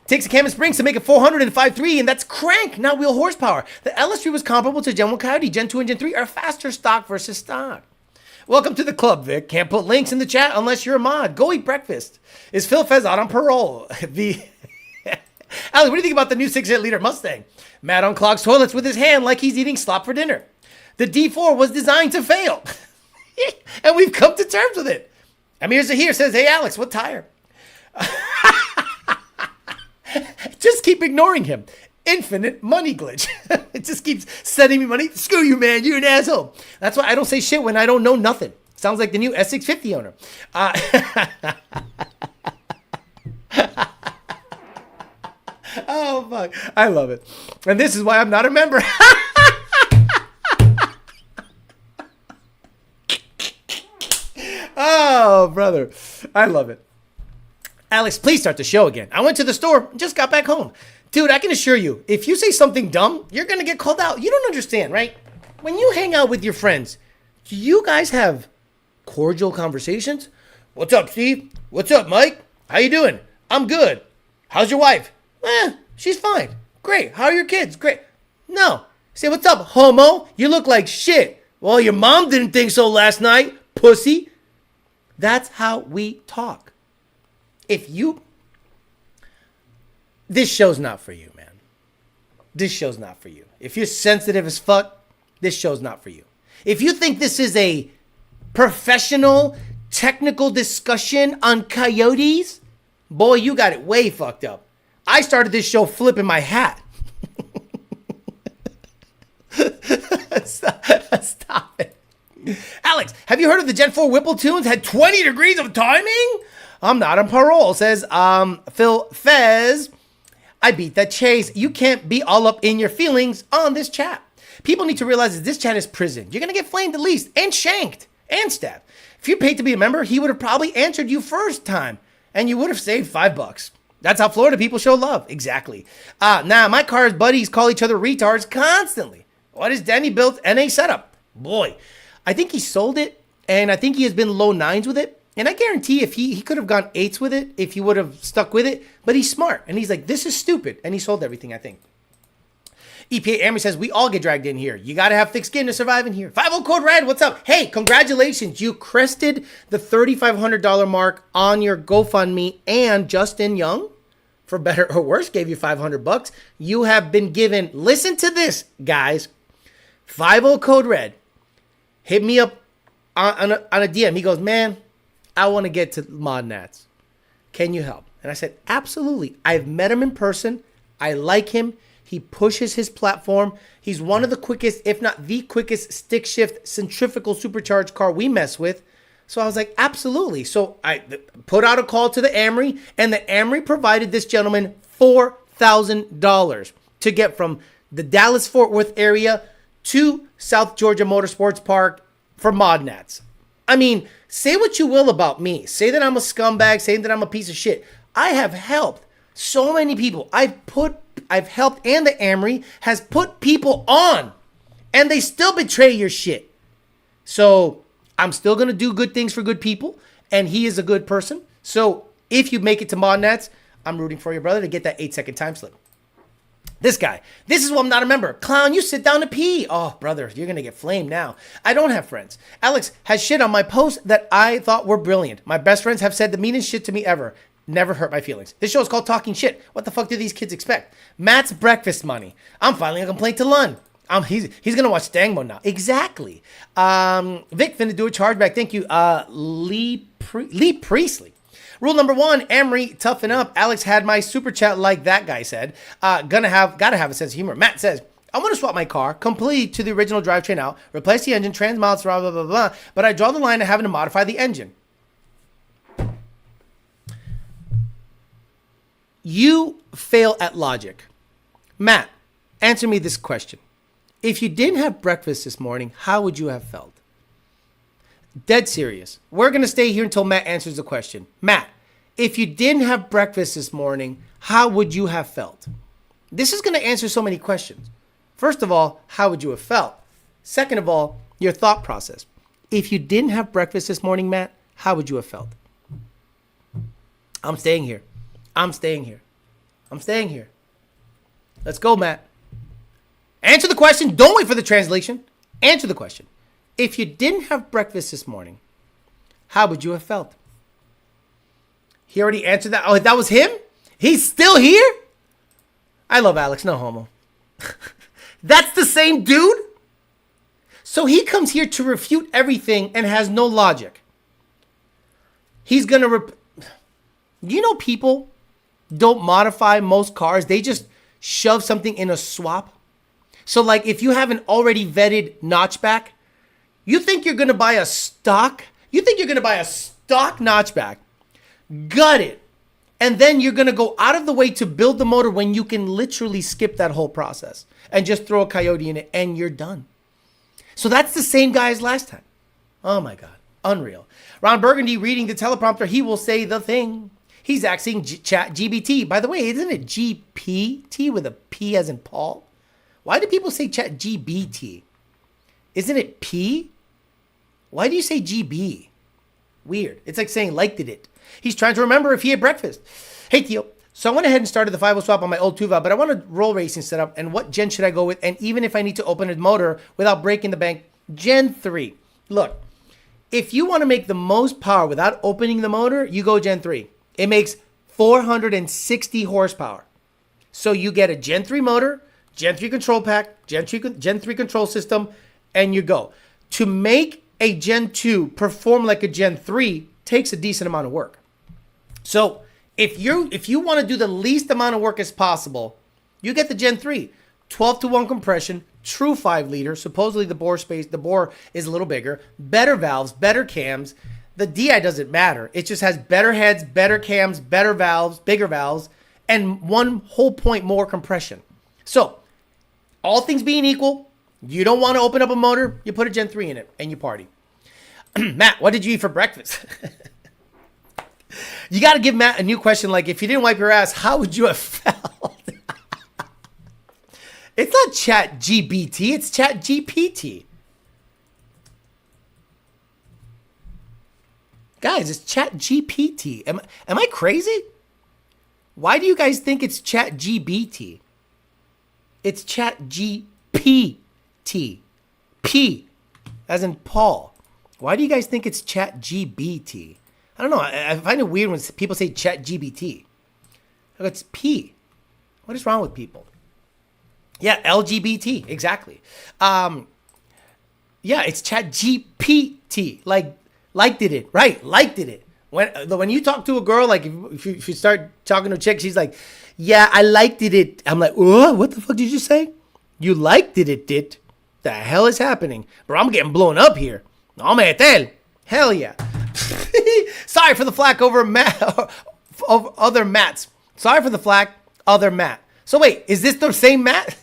Takes a Cam Springs to make it 405.3, and that's crank, not wheel horsepower. The LS3 was comparable to Gen 1 Coyote. Gen 2 and Gen 3 are faster stock versus stock. Welcome to the club, Vic. Can't put links in the chat unless you're a mod. Go eat breakfast. Is Phil Fez out on parole? Ali, what do you think about the new 6.8-liter Mustang? Matt unclogs toilets with his hand like he's eating slop for dinner. The D4 was designed to fail. And we've come to terms with it. Amir Zahir says, hey, Alex, what tire? Just keep ignoring him. Infinite money glitch. It just keeps sending me money. Screw you, man. You're an asshole. That's why I don't say shit when I don't know nothing. Sounds like the new S650 owner. Oh, fuck. I love it. And this is why I'm not a member. Oh, brother. I love it. Alex, please start the show again. I went to the store and just got back home. Dude, I can assure you, if you say something dumb, you're going to get called out. You don't understand, right? When you hang out with your friends, do you guys have cordial conversations? What's up, Steve? What's up, Mike? How you doing? I'm good. How's your wife? She's fine. Great. How are your kids? Great. No. Say, what's up, homo? You look like shit. Well, your mom didn't think so last night, pussy. That's how we talk. This show's not for you, man. This show's not for you. If you're sensitive as fuck, this show's not for you. If you think this is a professional, technical discussion on coyotes, boy, you got it way fucked up. I started this show flipping my hat. Stop it. Alex, have you heard of the Gen 4 Whipple tunes? Had 20 degrees of timing? I'm not on parole, says Phil Fez. I beat that chase. You can't be all up in your feelings on this chat. People need to realize that this chat is prison. You're going to get flamed at least, and shanked, and stabbed. If you paid to be a member, he would have probably answered you first time, and you would have saved $5. That's how Florida people show love. Exactly. Now, my car's buddies call each other retards constantly. What is Danny built NA setup? Boy, I think he sold it, and I think he has been low 9s with it. And I guarantee if he could have gone 8s with it, if he would have stuck with it. But he's smart, and he's like, this is stupid. And he sold everything, I think. EPA Amory says, we all get dragged in here. You got to have thick skin to survive in here. 50 Code Red, what's up? Hey, congratulations. You crested the $3,500 mark on your GoFundMe, and Justin Young, for better or worse, gave you $500. You have been given, listen to this, guys. 50 Code Red hit me up on a DM. He goes, man, I want to get to Mod Nats. Can you help? And I said, absolutely. I've met him in person. I like him. He pushes his platform. He's one of the quickest, if not the quickest, stick shift centrifugal supercharged car we mess with. So I was like, absolutely. So I put out a call to the Amory, and the Amory provided this gentleman $4,000 to get from the Dallas-Fort Worth area to South Georgia Motorsports Park for Mod Nats. I mean, say what you will about me. Say that I'm a scumbag. Say that I'm a piece of shit. I have helped so many people. I've helped, and the Amory has put people on, and they still betray your shit. So I'm still going to do good things for good people, and he is a good person. So if you make it to Mod Nats, I'm rooting for your brother to get that 8-second time slip. This guy, this is why I'm not a member. Clown, you sit down to pee. Oh, brother, you're going to get flamed now. I don't have friends. Alex has shit on my posts that I thought were brilliant. My best friends have said the meanest shit to me ever. Never hurt my feelings. This show is called Talking Shit. What the fuck do these kids expect? Matt's breakfast money. I'm filing a complaint to Lund. He's going to watch Stangmo now. Exactly. Vic finna do a chargeback. Thank you. Lee Priestley. Rule number 1, Amory, toughen up. Alex had my super chat like that guy said. Gotta have a sense of humor. Matt says, I want to swap my car completely to the original drivetrain out, replace the engine, trans mounts, blah, blah, blah, blah, but I draw the line of having to modify the engine. you fail at logic. Matt, answer me this question. If you didn't have breakfast this morning, how would you have felt? Dead serious. We're going to stay here until Matt answers the question. Matt, if you didn't have breakfast this morning, how would you have felt? This is going to answer so many questions. First of all, how would you have felt? Second of all, your thought process. If you didn't have breakfast this morning, Matt, how would you have felt? I'm staying here. I'm staying here. I'm staying here. Let's go, Matt. Answer the question. Don't wait for the translation. Answer the question. If you didn't have breakfast this morning, how would you have felt? He already answered that. Oh, that was him? He's still here? I love Alex. No homo. That's the same dude? So he comes here to refute everything and has no logic. He's going to... You know, people don't modify most cars. They just shove something in a swap. So like if you have an already vetted notchback, you think you're going to buy a stock? You think you're going to buy a stock notchback, gut it, and then you're going to go out of the way to build the motor when you can literally skip that whole process and just throw a Coyote in it and you're done. So that's the same guy as last time. Oh my God. Unreal. Ron Burgundy reading the teleprompter. He will say the thing. He's asking Chat GBT. By the way, isn't it GPT with a P as in Paul? Why do people say Chat GBT? Isn't it P? Why do you say GB? Weird. It's like saying liked it. He's trying to remember if he had breakfast. Hey, Theo. So I went ahead and started the 5.0 swap on my old 2 valve, but I want a roll racing setup. And what gen should I go with? And even if I need to open a motor without breaking the bank, Gen 3. Look, if you want to make the most power without opening the motor, you go Gen 3. It makes 460 horsepower. So you get a Gen 3 motor, Gen 3 control pack, Gen 3 control system, and you go. To make a Gen 2 perform like a Gen 3 takes a decent amount of work. So if you want to do the least amount of work as possible, you get the Gen 3. 12-to-1 compression, true 5-liter. Supposedly the bore is a little bigger. Better valves, better cams. The DI doesn't matter. It just has better heads, better cams, better valves, bigger valves, and 1 whole point more compression. So, all things being equal, you don't want to open up a motor, you put a Gen 3 in it, and you party. Matt, what did you eat for breakfast? You got to give Matt a new question like, if you didn't wipe your ass, how would you have felt? It's not Chat GBT, it's Chat GPT. Guys, it's Chat GPT. Am I crazy? Why do you guys think it's Chat GBT? It's Chat GPT. P, as in Paul. Why do you guys think it's Chat GBT? I don't know. I find it weird when people say Chat GBT. It's P. What is wrong with people? Yeah, LGBT. Exactly. Yeah, it's Chat GPT. Like did it. Right. Like did it. When you talk to a girl, like if you start talking to a chick, she's like, yeah, I liked it. I'm like, what the fuck did you say? You liked it. The hell is happening? Bro, I'm getting blown up here. No me tell. Hell yeah. Sorry for the flack over other Matts. Sorry for the flack, other Matt. So wait, is this the same Matt?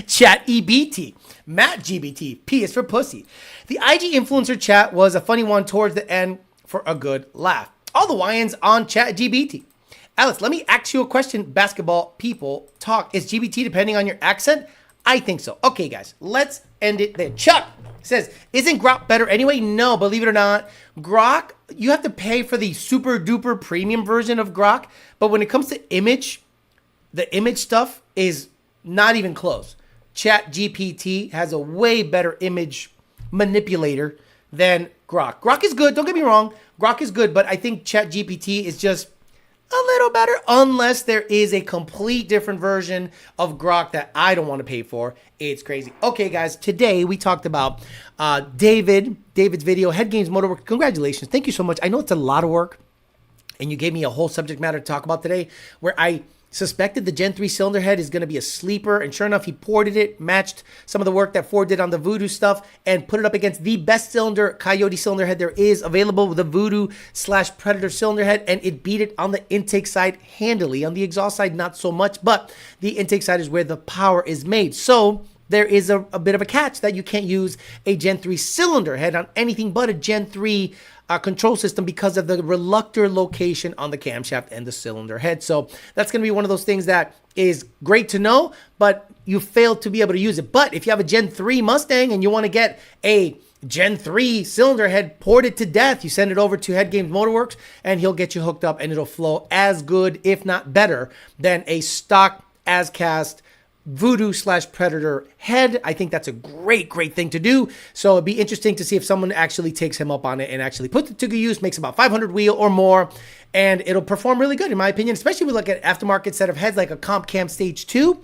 Chat EBT. Matt GBT. P is for pussy. The IG influencer chat was a funny one towards the end for a good laugh. All the YNs on Chat GBT. Alex, let me ask you a question. Basketball people talk. Is GBT depending on your accent? I think so. Okay, guys, let's end it there. Chuck says, isn't Grok better anyway? No, believe it or not. Grok, you have to pay for the super duper premium version of Grok. But when it comes to image, the image stuff is not even close. Chat GPT has a way better image manipulator than Grok. Grok is good. Don't get me wrong. Grok is good, but I think Chat GPT is just a little better unless there is a complete different version of Grok that I don't want to pay for. It's crazy. Okay, guys, today we talked about David's video, Headgames Motorworks. Congratulations. Thank you so much. I know it's a lot of work, and you gave me a whole subject matter to talk about today where I suspected the Gen 3 cylinder head is going to be a sleeper, and sure enough, he ported it, matched some of the work that Ford did on the Voodoo stuff, and put it up against the best cylinder Coyote cylinder head there is available with the Voodoo/Predator cylinder head, and it beat it on the intake side handily. On the exhaust side, not so much, but the intake side is where the power is made. So there is a bit of a catch that you can't use a Gen 3 cylinder head on anything but a Gen 3 control system because of the reluctor location on the camshaft and the cylinder head. So that's going to be one of those things that is great to know, but you fail to be able to use it. But if you have a Gen 3 Mustang and you want to get a Gen 3 cylinder head ported to death, you send it over to Headgames Motorworks and he'll get you hooked up and it'll flow as good, if not better, than a stock as cast Voodoo/Predator head. I think that's a great thing to do. So it'd be interesting to see if someone actually takes him up on it and actually puts it to good use, makes about 500 wheel or more, and it'll perform really good in my opinion, especially with like an aftermarket set of heads like a Comp Cam Stage 2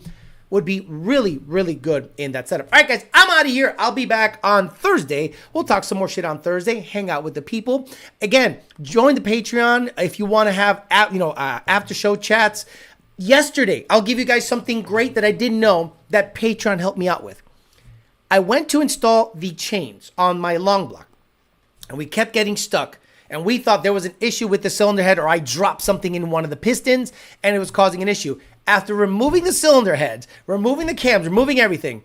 would be really good in that setup. All right, guys, I'm out of here. I'll be back on Thursday. We'll talk some more shit on Thursday, hang out with the people. Again, join the Patreon if you want to have after show chats. Yesterday, I'll give you guys something great that I didn't know that Patreon helped me out with. I went to install the chains on my long block, and we kept getting stuck. And we thought there was an issue with the cylinder head, or I dropped something in one of the pistons, and it was causing an issue. After removing the cylinder heads, removing the cams, removing everything,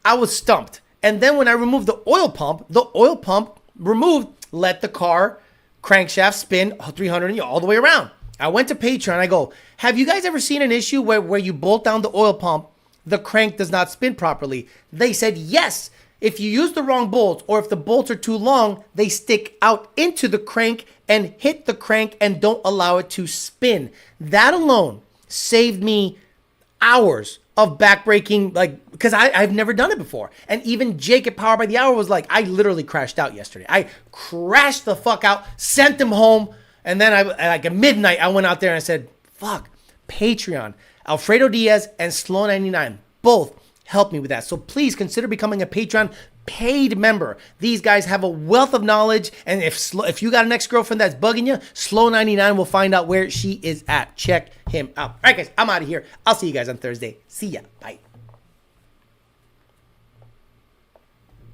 I was stumped. And then when I removed the oil pump removed let the car crankshaft spin 300 all the way around. I went to Patreon. I go, have you guys ever seen an issue where you bolt down the oil pump, the crank does not spin properly? They said yes. If you use the wrong bolts or if the bolts are too long, they stick out into the crank and hit the crank and don't allow it to spin. That alone saved me hours of backbreaking, because I've never done it before. And even Jake at Power by the Hour was like, I literally crashed out yesterday. I crashed the fuck out, sent him home. And then at midnight, I went out there and I said, fuck, Patreon, Alfredo Diaz and Slow99, both helped me with that. So please consider becoming a Patreon paid member. These guys have a wealth of knowledge. And if you got an ex-girlfriend that's bugging you, Slow99 will find out where she is at. Check him out. All right, guys, I'm out of here. I'll see you guys on Thursday. See ya. Bye.